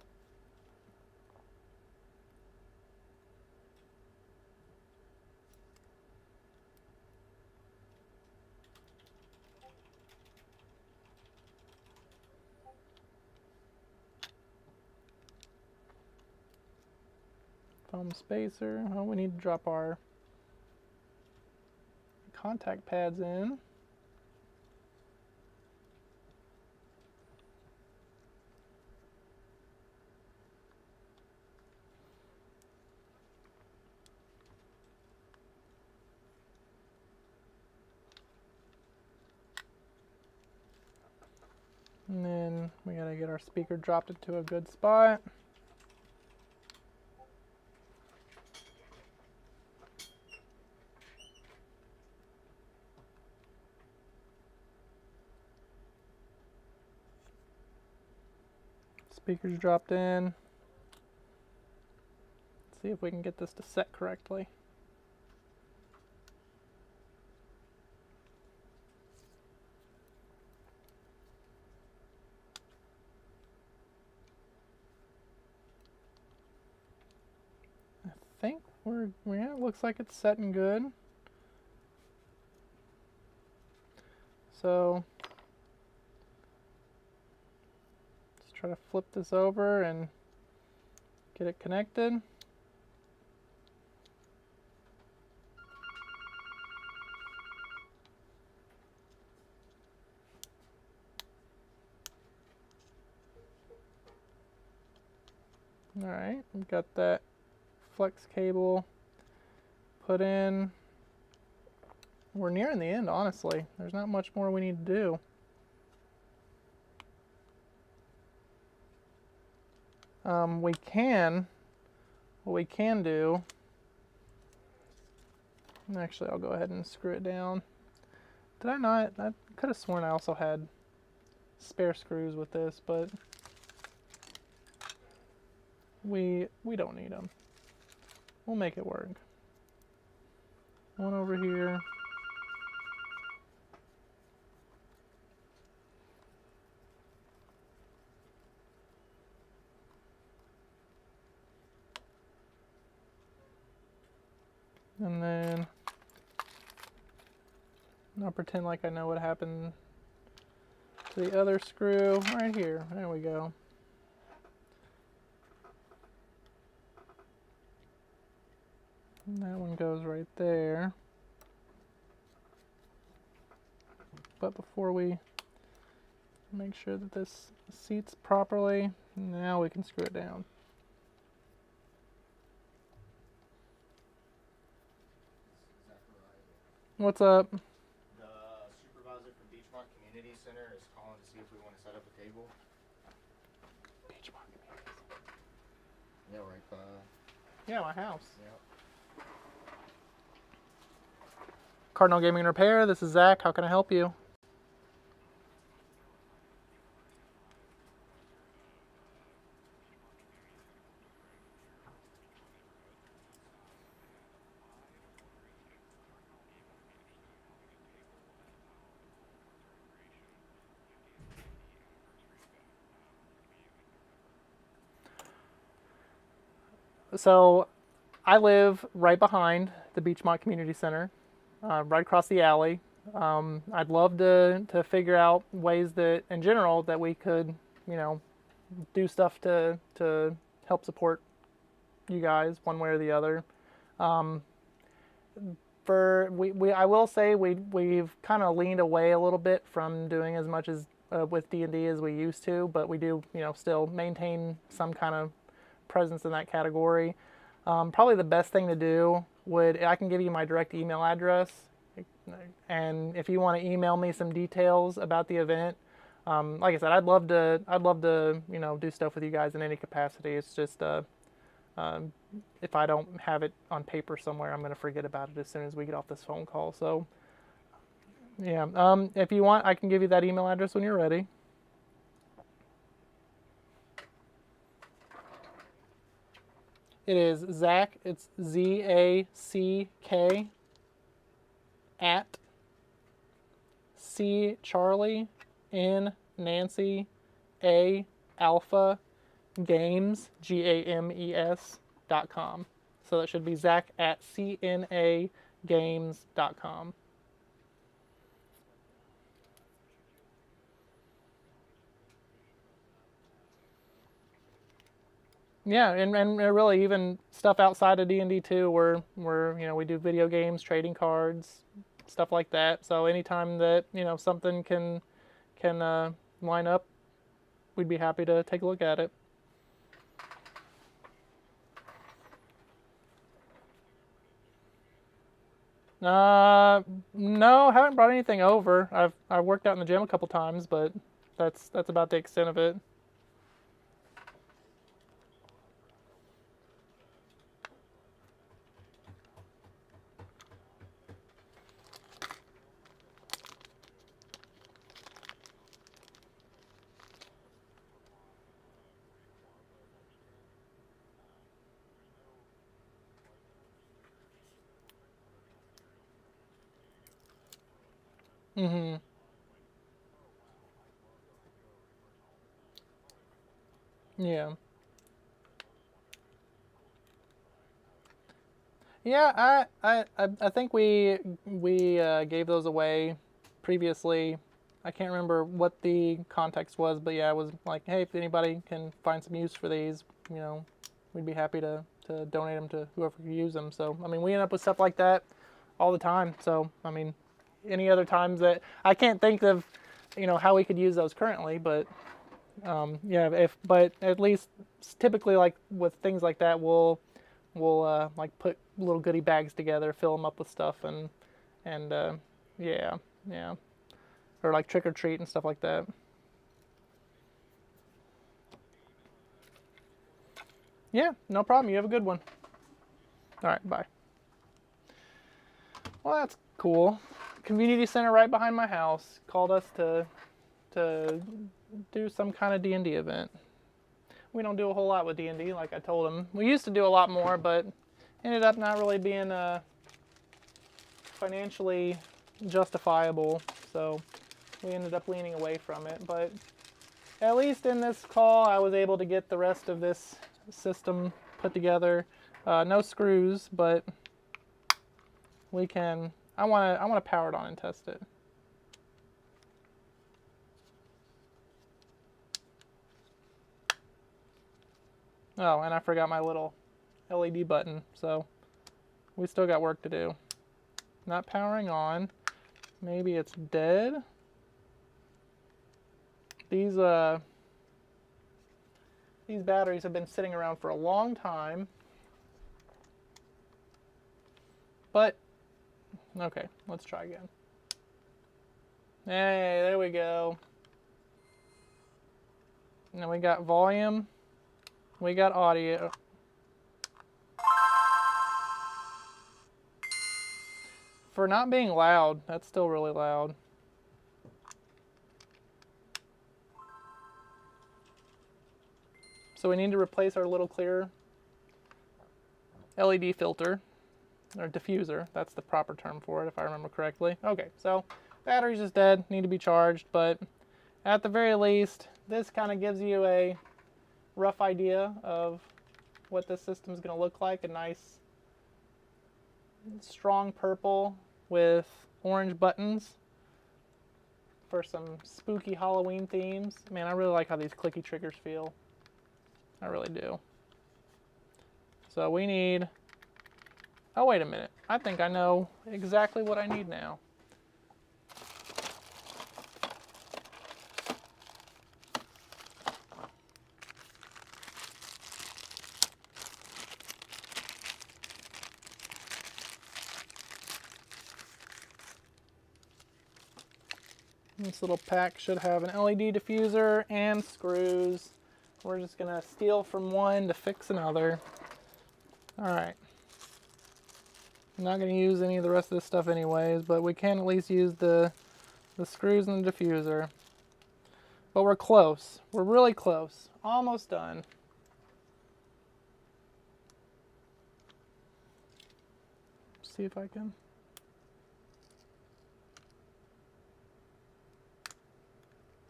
Spacer. Oh, we need to drop our contact pads in. And then we gotta get our speaker dropped into a good spot. Speakers dropped in. Let's see if we can get this to set correctly. I think yeah, it looks like it's setting good. So let's try to flip this over and get it connected. All right, we've got that flex cable put in. We're nearing the end, honestly. There's not much more we need to do. What we can do, actually I'll go ahead and screw it down. Did I not? I could have sworn I also had spare screws with this, but we don't need them. We'll make it work. One over here. And then I'll pretend like I know what happened to the other screw right here. There we go. And that one goes right there. But before we make sure that this seats properly, now we can screw it down. What's up? The supervisor from Beachmont Community Center is calling to see if we want to set up a table. Beachmont Community. Yeah, right by. Yeah, my house. Yeah. Cardinal Gaming and Repair, this is Zach. How can I help you? So I live right behind the Beachmont Community Center, right across the alley. I'd love to figure out ways that, in general, that we could, do stuff to help support you guys one way or the other. I will say we've kind of leaned away a little bit from doing as much as with D&D as we used to, but we do, still maintain some kind of presence in that category. Probably the best thing to do I can give you my direct email address, and if you want to email me some details about the event, like I said, I'd love to do stuff with you guys in any capacity. It's just if I don't have it on paper somewhere, I'm going to forget about it as soon as we get off this phone call. So yeah, if you want, I can give you that email address when you're ready. It is Zack, it's ZACK, at C Charlie, N Nancy, A Alpha, Games, GAMES.com. So that should be Zack at CNAGames.com. Yeah, and really even stuff outside of D&D too, where we do video games, trading cards, stuff like that. So anytime that something can line up, we'd be happy to take a look at it. No, haven't brought anything over. I've worked out in the gym a couple times, but that's about the extent of it. Mm-hmm. Yeah. Yeah, I think we gave those away previously. I can't remember what the context was, but yeah, it was like, hey, if anybody can find some use for these, we'd be happy to donate them to whoever could use them. So, I mean, we end up with stuff like that all the time. So, I mean, any other times that I can't think of, how we could use those currently, but yeah, but at least typically like with things like that, we'll like put little goodie bags together, fill them up with stuff, and yeah, yeah, or like trick or treat and stuff like that. Yeah, no problem. You have a good one. All right, bye. Well, that's cool. Community center right behind my house called us to do some kind of D&D event. We don't do a whole lot with D&D, like I told him. We used to do a lot more, but ended up not really being financially justifiable, so we ended up leaning away from it. But at least in this call, I was able to get the rest of this system put together. No screws, but we can. I want to power it on and test it. Oh, and I forgot my little LED button, so we still got work to do. Not powering on. Maybe it's dead. These batteries have been sitting around for a long time. But okay, let's try again. Hey, there we go. Now we got volume. We got audio. For not being loud, that's still really loud. So we need to replace our little clear LED filter, or diffuser. That's the proper term for it, if I remember correctly. Okay, so battery's just dead, need to be charged, but at the very least, this kind of gives you a rough idea of what this system's going to look like. A nice strong purple with orange buttons for some spooky Halloween themes. Man, I really like how these clicky triggers feel. I really do. So we need... Oh, wait a minute. I think I know exactly what I need now. This little pack should have an LED diffuser and screws. We're just gonna steal from one to fix another. All right. I'm not gonna use any of the rest of this stuff anyways, but we can at least use the screws and the diffuser. But we're close. We're really close. Almost done. See if I can.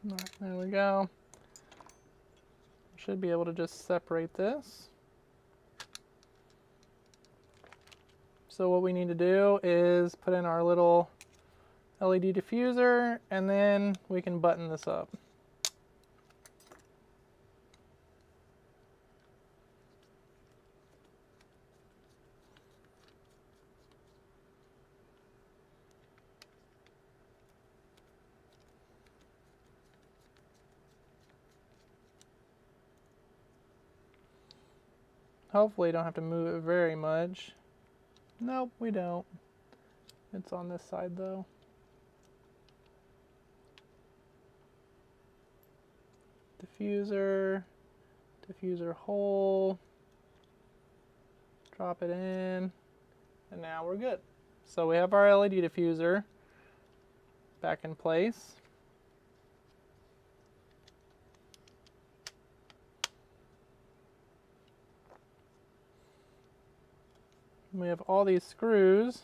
All right, there we go. Should be able to just separate this. So what we need to do is put in our little LED diffuser, and then we can button this up. hopefully don't have to move it very much. Nope, we don't. It's on this side though. Diffuser, diffuser hole, drop it in, and now we're good. So we have our LED diffuser back in place. We have all these screws.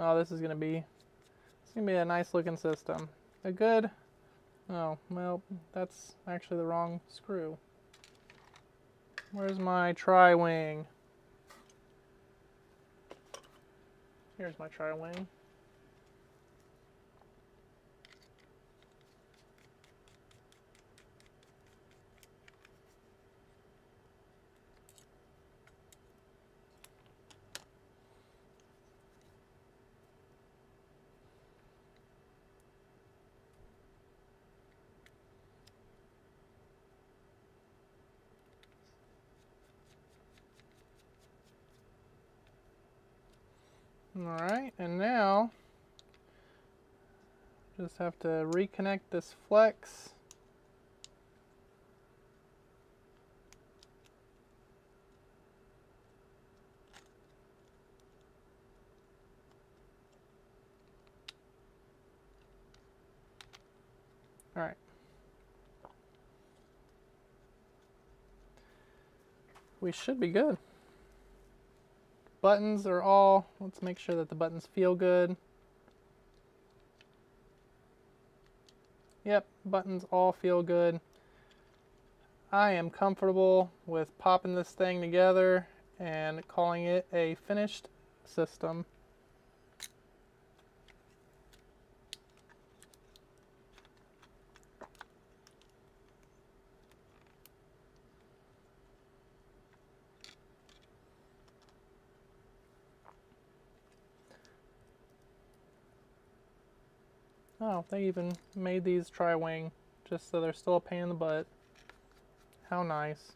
Oh, this is gonna be a nice looking system. A good, oh, well, that's actually the wrong screw. Where's my tri-wing? Here's my tri-wing. Alright, and now just have to reconnect this flex. Alright. We should be good. Buttons are all, let's make sure that the buttons feel good. Yep, buttons all feel good. I am comfortable with popping this thing together and calling it a finished system. Oh, they even made these tri-wing just so they're still a pain in the butt. How nice.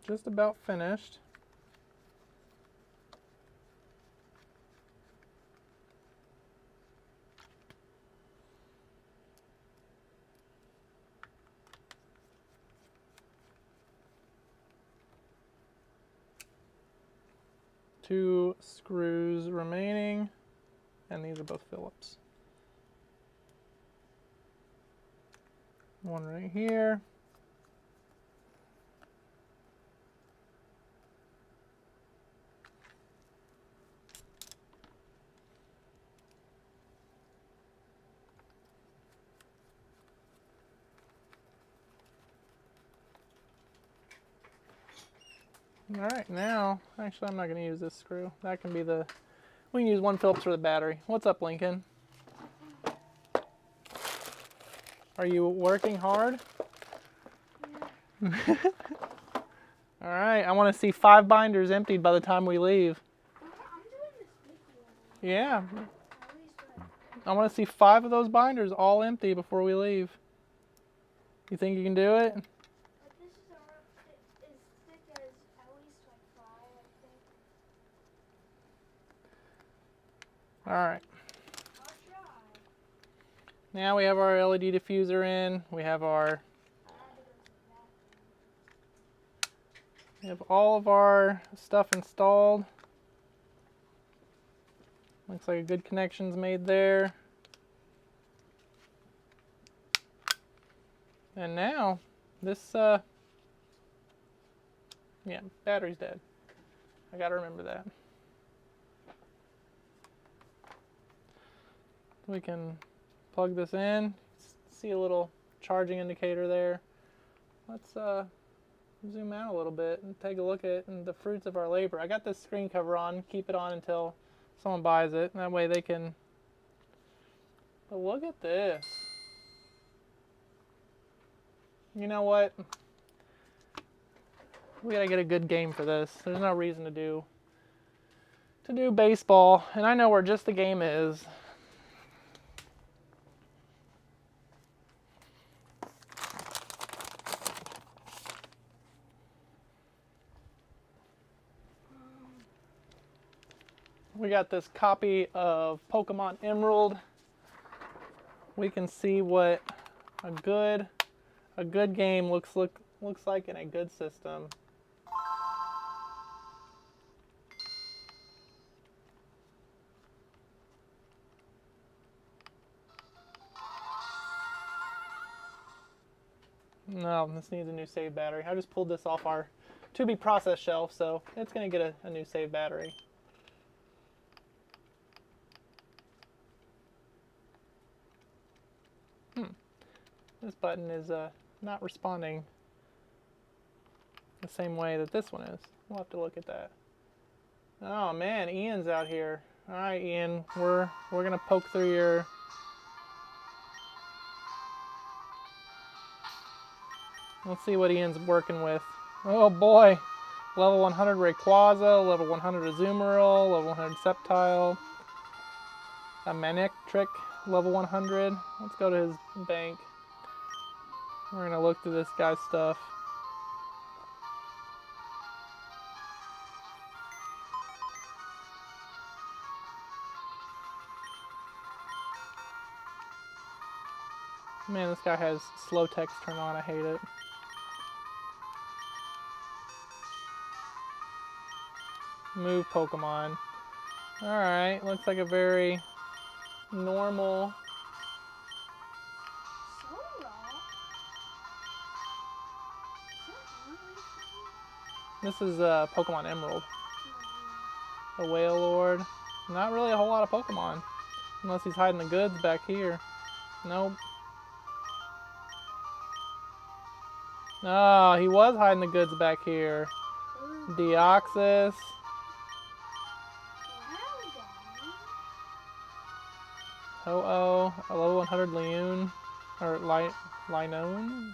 Just about finished. Two screws remaining, and these are both Phillips. One right here. Alright, now, actually I'm not going to use this screw. That can be the, we can use one Phillips for the battery. What's up, Lincoln? Are you working hard? Yeah. Alright, I want to see 5 binders emptied by the time we leave. I'm doing this big one. Yeah, At least like, I want to see 5 of those binders all empty before we leave. You think you can do it? but this is as thick as at least like 5, I think. Alright. I'll try. Now we have our LED diffuser in. We have our, I had to go to the bathroom. we have all of our stuff installed. Looks like a good connection's made there. And now, this, yeah, battery's dead. I gotta remember that. We can plug this in. See a little charging indicator there. let's zoom out a little bit and take a look at the fruits of our labor. I got this screen cover on, keep it on until someone buys it, and that way they can. But look at this. You know what? We gotta get a good game for this. There's no reason to do baseball, and I know where just the game is. We got this copy of Pokemon Emerald. We can see what a good game looks like in a good system. No, this needs a new save battery. I just pulled this off our to be processed shelf, so it's gonna get a new save battery. This button is not responding the same way that this one is. We'll have to look at that. Oh man, Ian's out here. All right, Ian, we're gonna poke through your. Let's see what Ian's working with. Oh boy, level 100 Rayquaza, level 100 Azumarill, level 100 Sceptile, a Manectric, level 100. Let's go to his bank. We're gonna look through this guy's stuff. Man, this guy has slow text turned on. I hate it. Move Pokemon. Alright, looks like a very normal. This is Pokemon Emerald. The Whale Lord. Not really a whole lot of Pokemon. Unless he's hiding the goods back here. Nope. Oh, he was hiding the goods back here. Deoxys. Ho-Oh. A level 100 Leon. Or Linoone.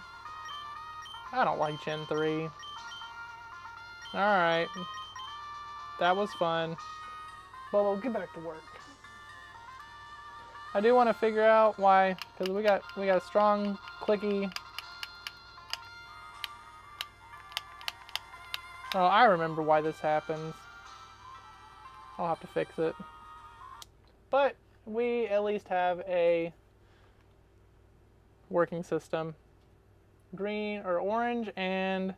I don't like Gen 3. Alright. That was fun. But we'll get back to work. I do want to figure out why, because we got a strong, clicky. Oh, I remember why this happens. I'll have to fix it. But we at least have a working system. Green or orange and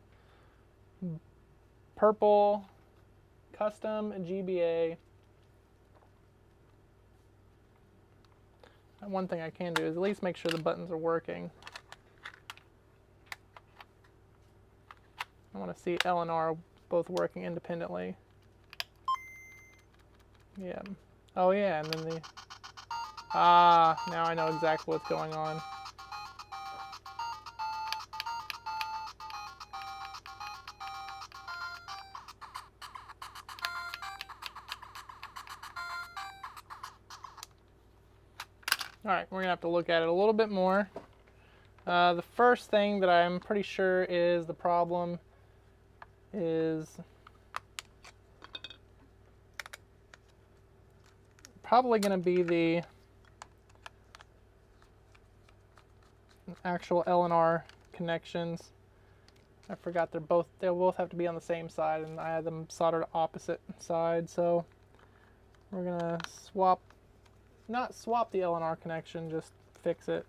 purple custom GBA. And one thing I can do is at least make sure the buttons are working. I want to see L and R both working independently. Yeah. Oh yeah, and then the... Ah, now I know exactly what's going on. Alright, we're going to have to look at it a little bit more. The first thing that I'm pretty sure is the problem is probably going to be the actual L and R connections. I forgot they'll both have to be on the same side, and I had them soldered opposite sides, so we're going to not swap the L and R connection, just fix it.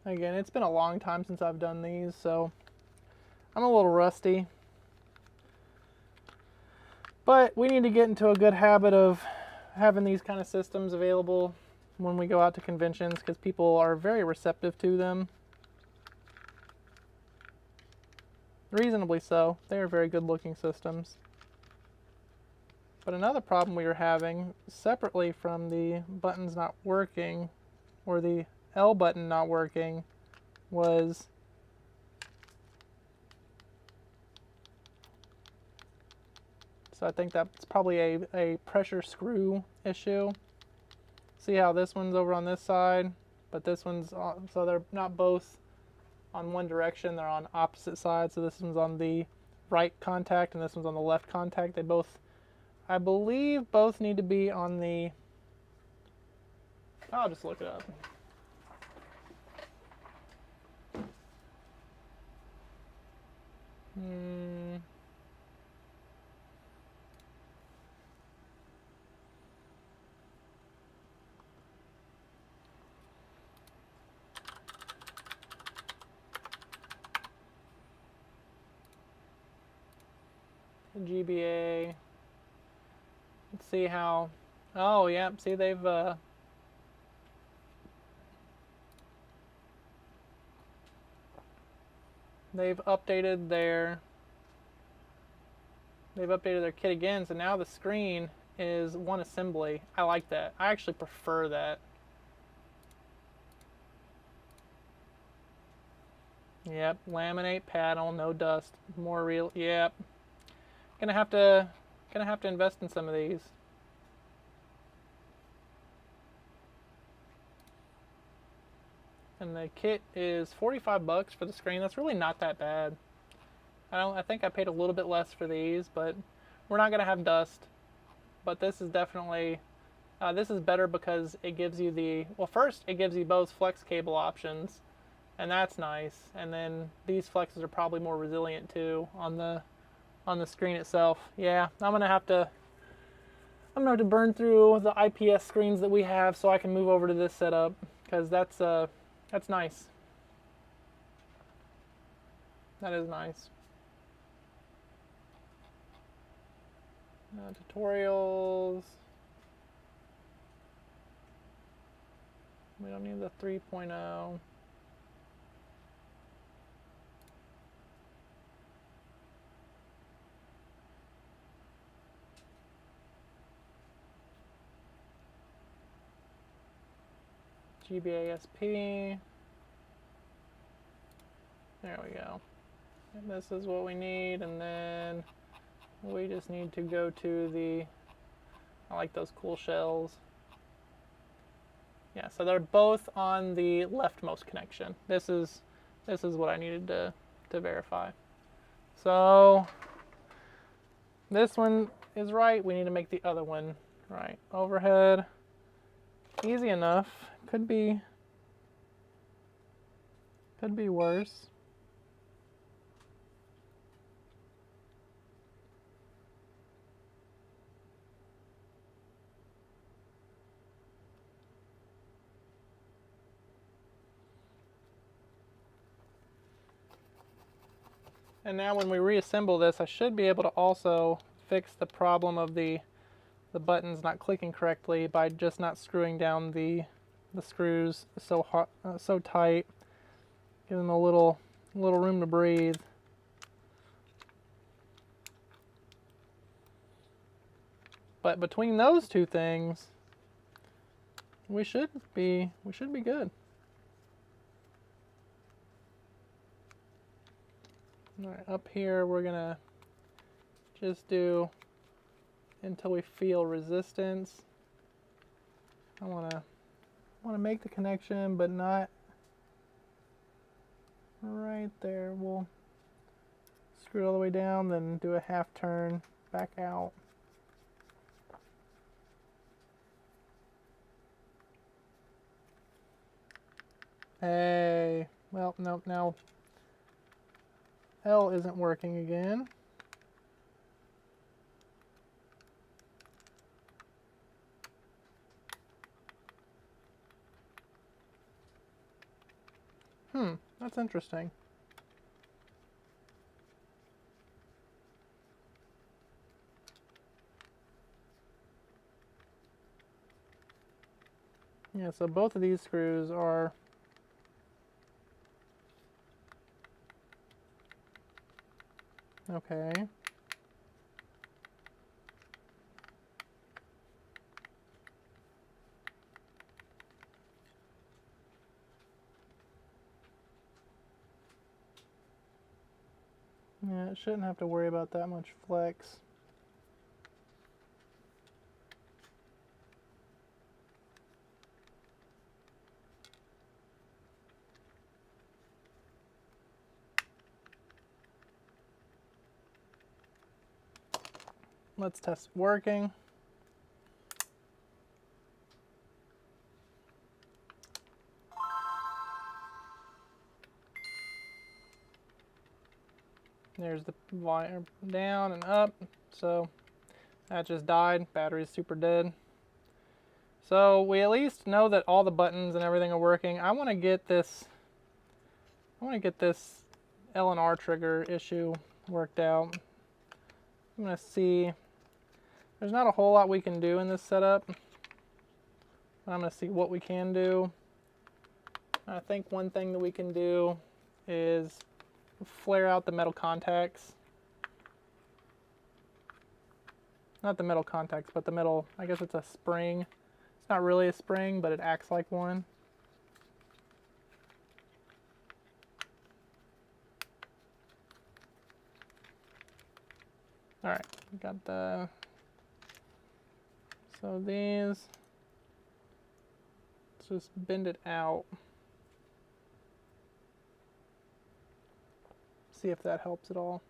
Again, it's been a long time since I've done these, so I'm a little rusty. But we need to get into a good habit of having these kind of systems available when we go out to conventions, because people are very receptive to them. Reasonably so. They are very good looking systems. But another problem we were having, separately from the buttons not working, or the L button not working, was so I think that's probably a pressure screw issue. See how this one's over on this side, but this one's on, so they're not both on one direction, they're on opposite sides. So this one's on the right contact and this one's on the left contact. They both, I believe, both need to be on the, I'll just look it up. GBA. Let's see how. Oh, yeah. See, they've updated their kit again. So now the screen is one assembly. I like that. I actually prefer that. Yep. Laminate panel, no dust, more real. Yep. Gonna have to invest in some of these. And the kit is $45 for the screen. That's really not that bad. I think I paid a little bit less for these, but we're not gonna have dust. But this is definitely this is better because it gives you the, well, first it gives you both flex cable options, and that's nice. And then these flexes are probably more resilient too on the screen itself. Yeah, I'm gonna have to burn through the IPS screens that we have so I can move over to this setup, because that's nice. That is nice. Tutorials. We don't need the 3.0. GBASP. There we go. And this is what we need, and then we just need to go to the, I like those cool shells. Yeah, so they're both on the leftmost connection. This is what I needed to verify. So this one is right. We need to make the other one right. Overhead, easy enough. Could be worse. And now when we reassemble this, I should be able to also fix the problem of the buttons not clicking correctly by just not screwing down the screws so tight. Give them a little room to breathe. But between those two things, we should be good. All right, up here we're gonna just do until we feel resistance. I wanna make the connection, but not right there. We'll screw it all the way down, then do a half turn back out. Hey, well, nope, now L isn't working again. That's interesting. Yeah, so both of these screws are okay. Yeah, it shouldn't have to worry about that much flex. Let's test it working. There's the wire down and up, so that just died. Battery's super dead. So we at least know that all the buttons and everything are working. I want to get this L and R trigger issue worked out. I'm going to see. There's not a whole lot we can do in this setup. I'm going to see what we can do. I think one thing that we can do is flare out the metal contacts. Not the metal contacts, but the metal, I guess it's a spring. It's not really a spring, but it acts like one. All right, got the, so these, let's just bend it out. See if that helps at all.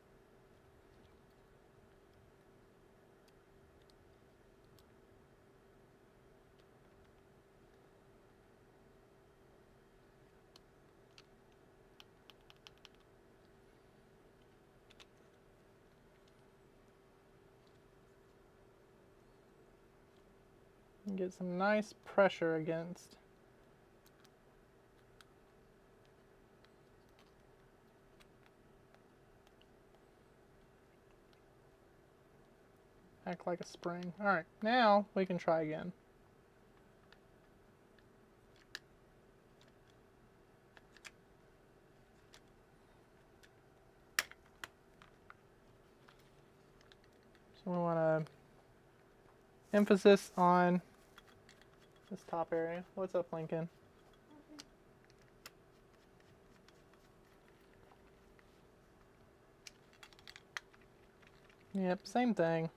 And get some nice pressure against. Act like a spring. All right, now we can try again. So we want to emphasis on this top area. What's up, Lincoln? Yep, same thing.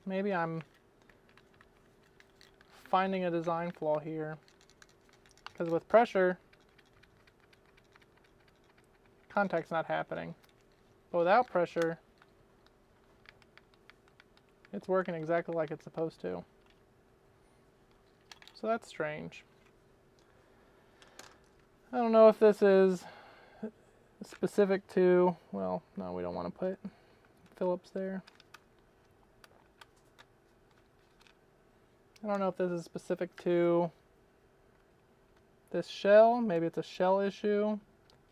Maybe I'm finding a design flaw here. Because with pressure, contact's not happening. But without pressure, it's working exactly like it's supposed to. So that's strange. I don't know if this is specific to, well, no, we don't want to put Phillips there. I don't know if this is specific to this shell. Maybe it's a shell issue.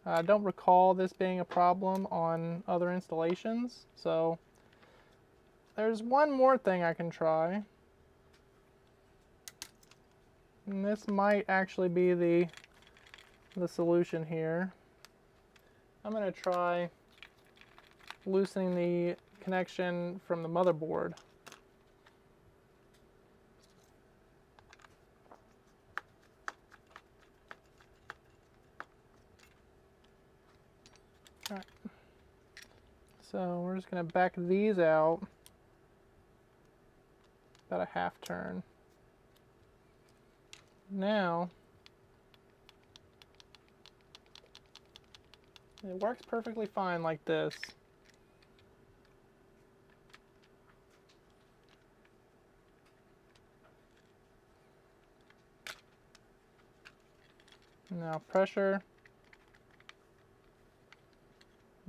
I don't recall this being a problem on other installations. So there's one more thing I can try. And this might actually be the solution here. I'm going to try loosening the connection from the motherboard. All right. So we're just going to back these out about a half turn. Now, it works perfectly fine like this. Now pressure.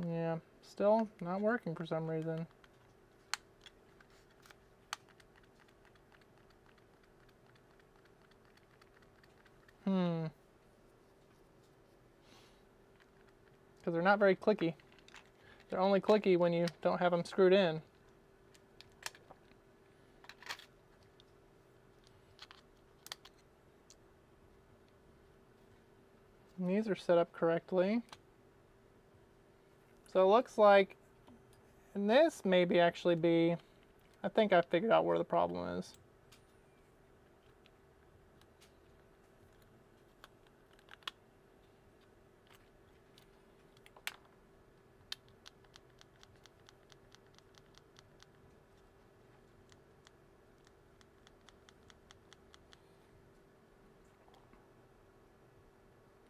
Yeah, still not working for some reason. because they're not very clicky. They're only clicky when you don't have them screwed in. And these are set up correctly. So it looks like, and this maybe actually be, I think I figured out where the problem is.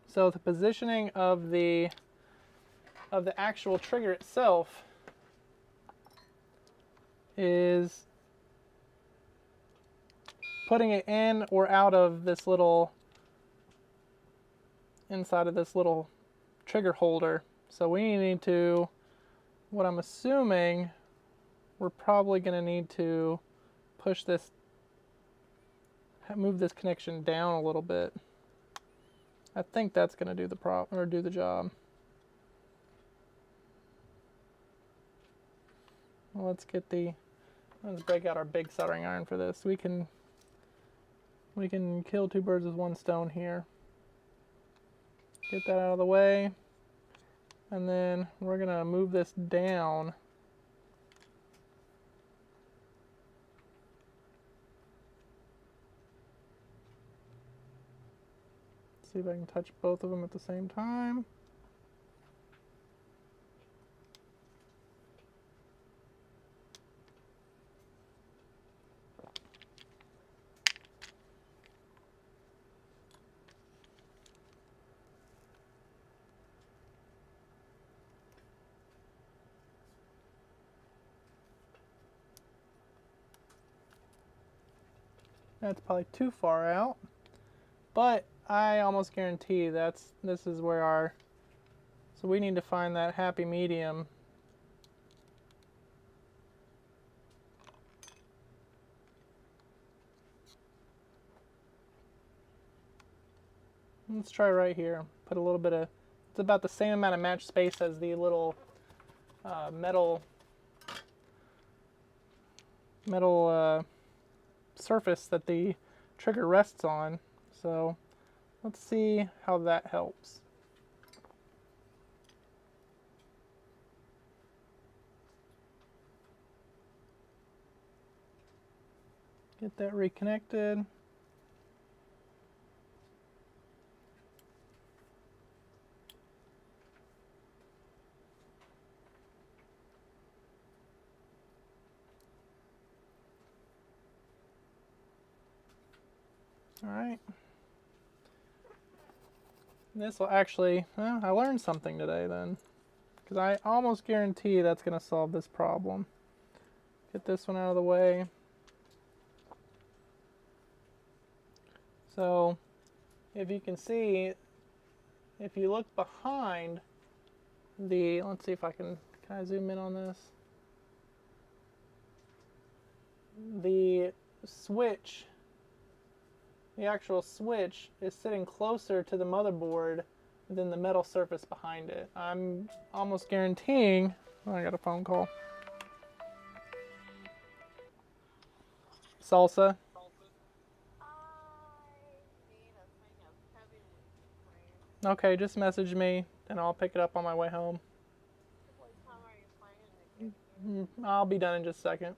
So the positioning of the actual trigger itself is putting it in or out of this little, inside of this little trigger holder. So we need to, what I'm assuming, we're probably going to need to push this, move this connection down a little bit. I think that's going to do the job. Well, let's break out our big soldering iron for this. We can kill two birds with one stone here. Get that out of the way. And then we're going to move this down. See if I can touch both of them at the same time. That's probably too far out, but I almost guarantee this is where so we need to find that happy medium. Let's try right here. Put a little bit of, it's about the same amount of match space as the little metal surface that the trigger rests on. So let's see how that helps. Get that reconnected. All right. This will actually, well, I learned something today then, because I almost guarantee that's going to solve this problem. Get this one out of the way. So, if you can see, if you look behind the, let's see if can I zoom in on this? The switch, the actual switch is sitting closer to the motherboard than the metal surface behind it. I'm almost guaranteeing, oh, I got a phone call. Salsa. Okay, just message me and I'll pick it up on my way home. What time are you planning to get? I'll be done in just a second.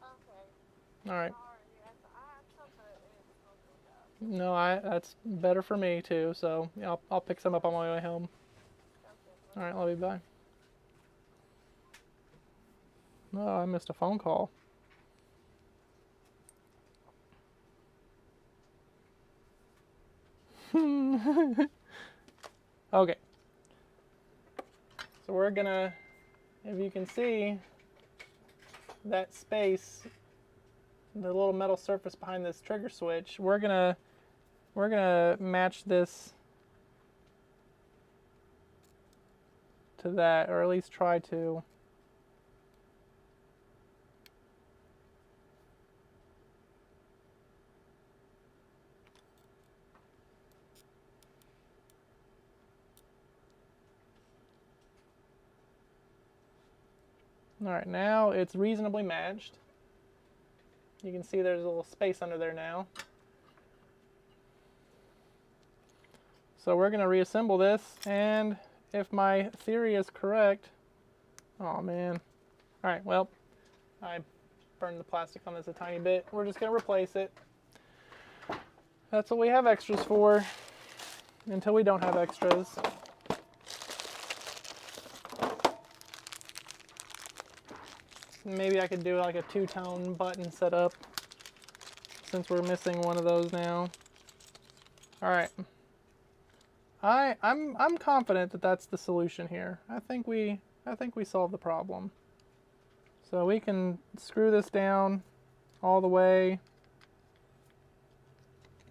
Okay. All right. No, That's better for me too. So yeah, I'll pick some up on my way home. okay. All right, love you. Bye. No, I missed a phone call. Okay. So we're gonna, if you can see that space, the little metal surface behind this trigger switch, we're gonna match this to that, or at least try to. All right, now it's reasonably matched. You can see there's a little space under there now. So we're going to reassemble this, and if my theory is correct, oh man. All right, well, I burned the plastic on this a tiny bit. We're just going to replace it. That's what we have extras for, until we don't have extras. Maybe I could do like a two-tone button setup, since we're missing one of those now. All right. I'm confident that that's the solution here. I think we solved the problem. So we can screw this down all the way.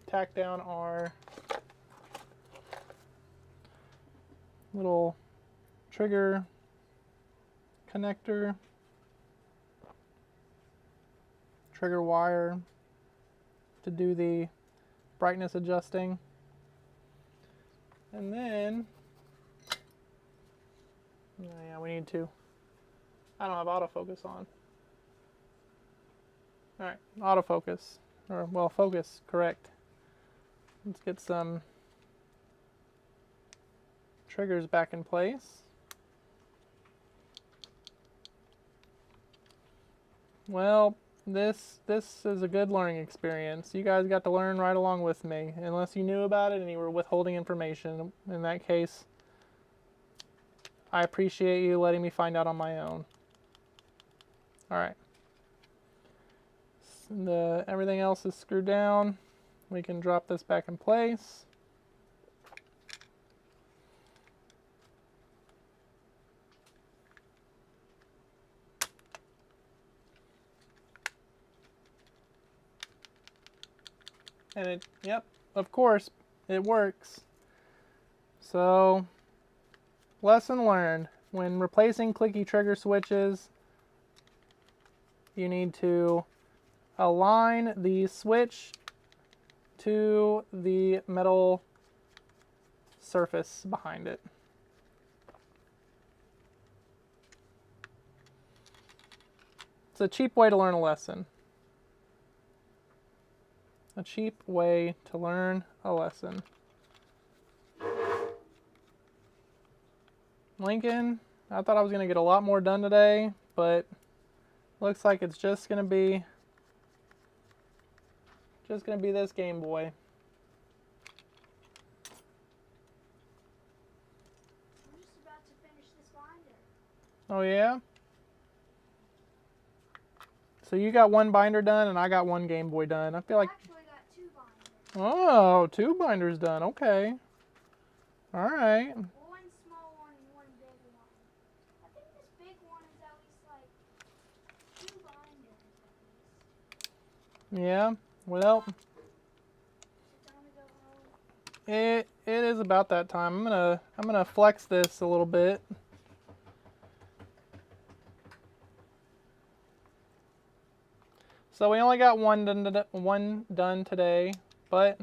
Tack down our little trigger connector, trigger wire to do the brightness adjusting. And then, oh yeah, we need to, I don't have autofocus on. All right, autofocus, or well, focus, correct. Let's get some triggers back in place. Well, this is a good learning experience. You guys got to learn right along with me, unless you knew about it and you were withholding information. In that case, I appreciate you letting me find out on my own. All right. Everything else is screwed down. We can drop this back in place. And it, yep, of course, it works. So, lesson learned. When replacing clicky trigger switches, you need to align the switch to the metal surface behind it. It's a cheap way to learn a lesson. A cheap way to learn a lesson. Lincoln, I thought I was going to get a lot more done today, but looks like it's just going to be this Game Boy. I'm just about to finish this binder. Oh yeah? So you got one binder done and I got one Game Boy done. I feel like, I actually got 2 binders. oh, 2 binders done. Okay. All right. One small one and one big one. I think this big one is at least like 2 binders at least. Yeah. Well, Is it time to go home? it is about that time. I'm gonna flex this a little bit. So we only got one done today, but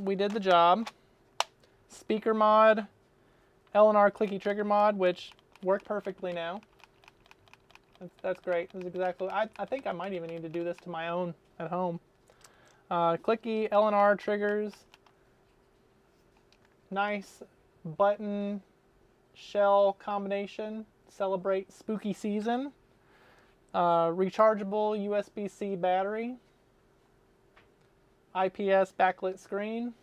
we did the job. Speaker mod, L&R clicky trigger mod, which worked perfectly now. That's great. That's exactly. I think I might even need to do this to my own at home. Clicky L&R triggers. Nice button shell combination. Celebrate spooky season. Rechargeable USB-C battery. IPS backlit screen.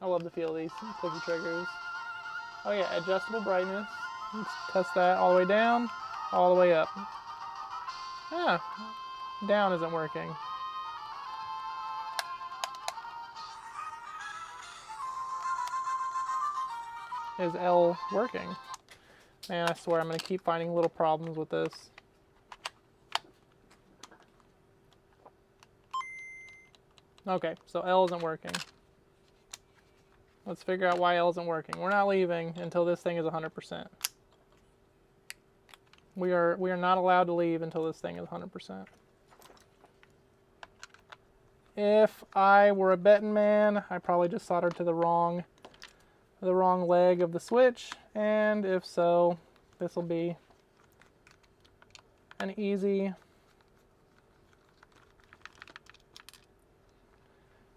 I love the feel of these clicky triggers. Oh yeah, adjustable brightness. Let's test that all the way down, all the way up. Ah, down isn't working. Is L working? Man, I swear I'm going to keep finding little problems with this. Okay, so L isn't working. Let's figure out why L isn't working. We're not leaving until this thing is 100%. We are not allowed to leave until this thing is 100%. If I were a betting man, I probably just soldered to the wrong leg of the switch, and if so, this will be an easy.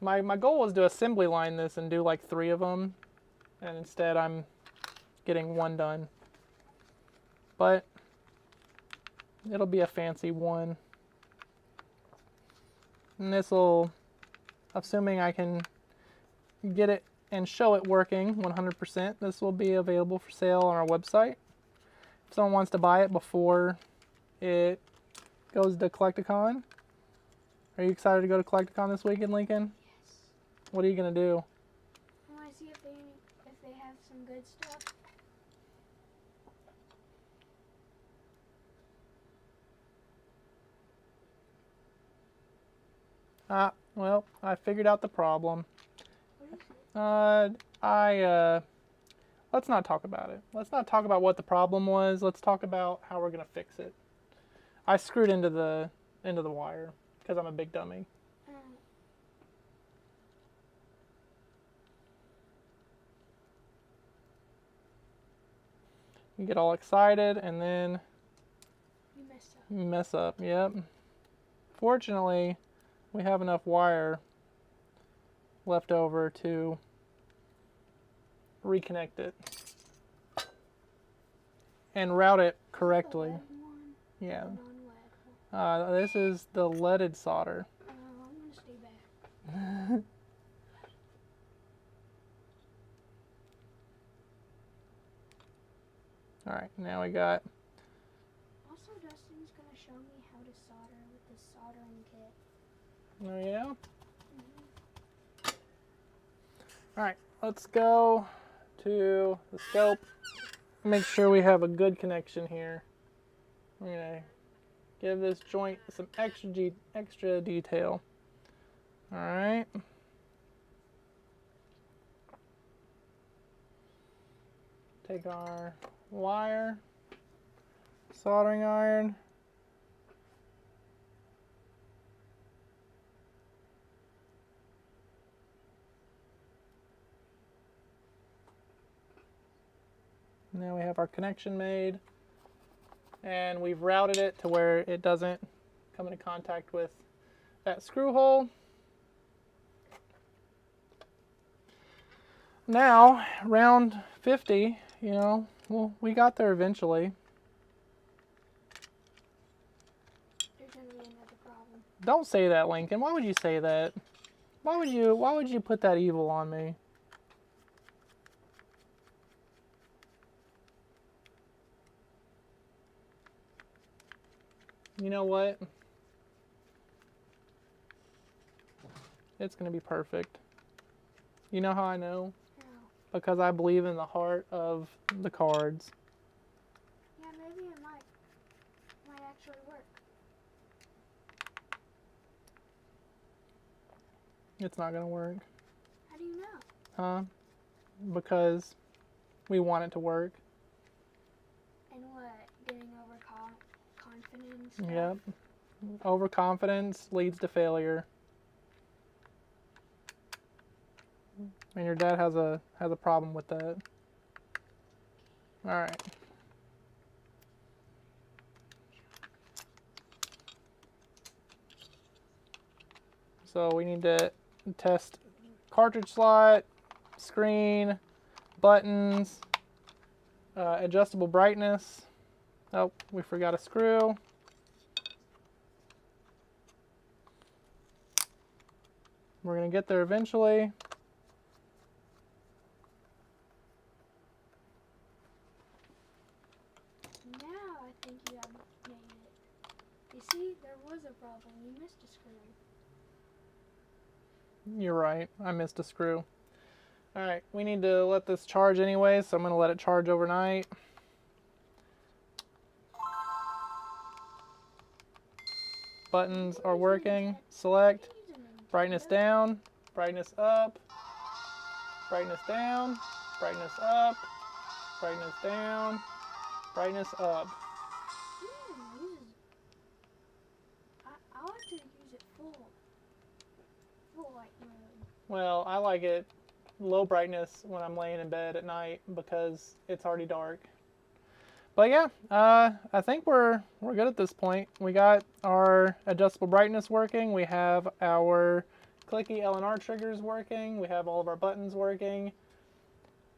My goal was to assembly line this and do like 3 of them, and instead I'm getting 1 done. But it'll be a fancy one. And this will, assuming I can get it and show it working 100%, this will be available for sale on our website. If someone wants to buy it before it goes to Collecticon. Are you excited to go to Collecticon this weekend, Lincoln? Yes. What are you going to do? I want to see if they have some good stuff. Well, I figured out the problem. What is it? Let's not talk about it. Let's not talk about what the problem was. Let's talk about how we're gonna fix it. I screwed into the wire because I'm a big dummy. You get all excited and then You messed up. mess up. Yep. Fortunately, we have enough wire left over to reconnect it and route it correctly. The lead one, Yeah. the non-lead. This is the leaded solder. I'm gonna stay back. All right, now we got. Also, Dustin's gonna show me how to solder with this soldering kit. Oh yeah. All right, let's go to the scope. Make sure we have a good connection here. We're gonna give this joint some extra detail. All right. Take our wire, soldering iron. Now we have our connection made, and we've routed it to where it doesn't come into contact with that screw hole. Now, round 50, you know, well, we got there eventually. There's gonna be another problem. Don't say that, Lincoln. Why would you say that? Why would you put that evil on me? You know what? It's going to be perfect. You know how I know? No. Because I believe in the heart of the cards. Yeah, maybe it might actually work. It's not going to work. How do you know? Huh? Because we want it to work. And what? Getting overconfident and stuff? Yep. Overconfidence leads to failure. And your dad has a problem with that. All right. So we need to test cartridge slot, screen, buttons, adjustable brightness. Oh, we forgot a screw. We're gonna get there eventually. Now I think you have made it. You see, there was a problem. You missed a screw. You're right, I missed a screw. All right, we need to let this charge anyway, so I'm gonna let it charge overnight. Buttons are working. Select, brightness down, brightness up, brightness down, brightness up, brightness down, brightness up. I like to use it full. Well, I like it low brightness when I'm laying in bed at night because it's already dark. But yeah, I think we're good at this point. We got our adjustable brightness working. We have our clicky LNR triggers working. We have all of our buttons working.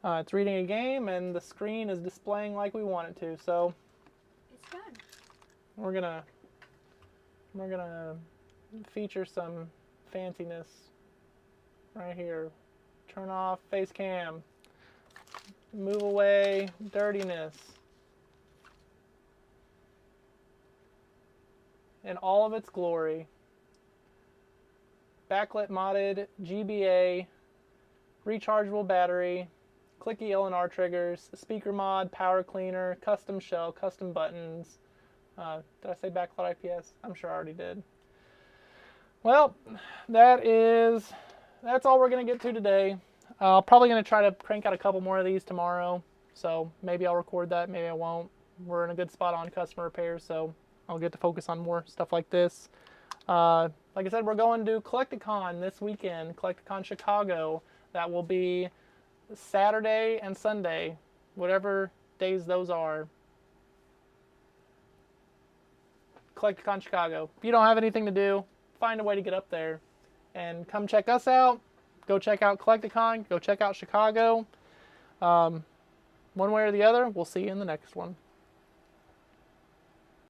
It's reading a game, and the screen is displaying like we want it to. So It's done. we're gonna feature some fanciness right here. Turn off face cam. Move away dirtiness. In all of its glory. Backlit modded GBA, rechargeable battery, clicky LNR triggers, speaker mod, power cleaner, custom shell, custom buttons. Did I say backlit IPS? I'm sure I already did. Well, that's all we're going to get to today. Probably going to try to crank out a couple more of these tomorrow. So maybe I'll record that, maybe I won't. We're in a good spot on customer repairs, so I'll get to focus on more stuff like this. Like I said, we're going to Collecticon this weekend, Collecticon Chicago. That will be Saturday and Sunday, whatever days those are. Collecticon Chicago. If you don't have anything to do, find a way to get up there and come check us out. Go check out Collecticon. Go check out Chicago. One way or the other, we'll see you in the next one.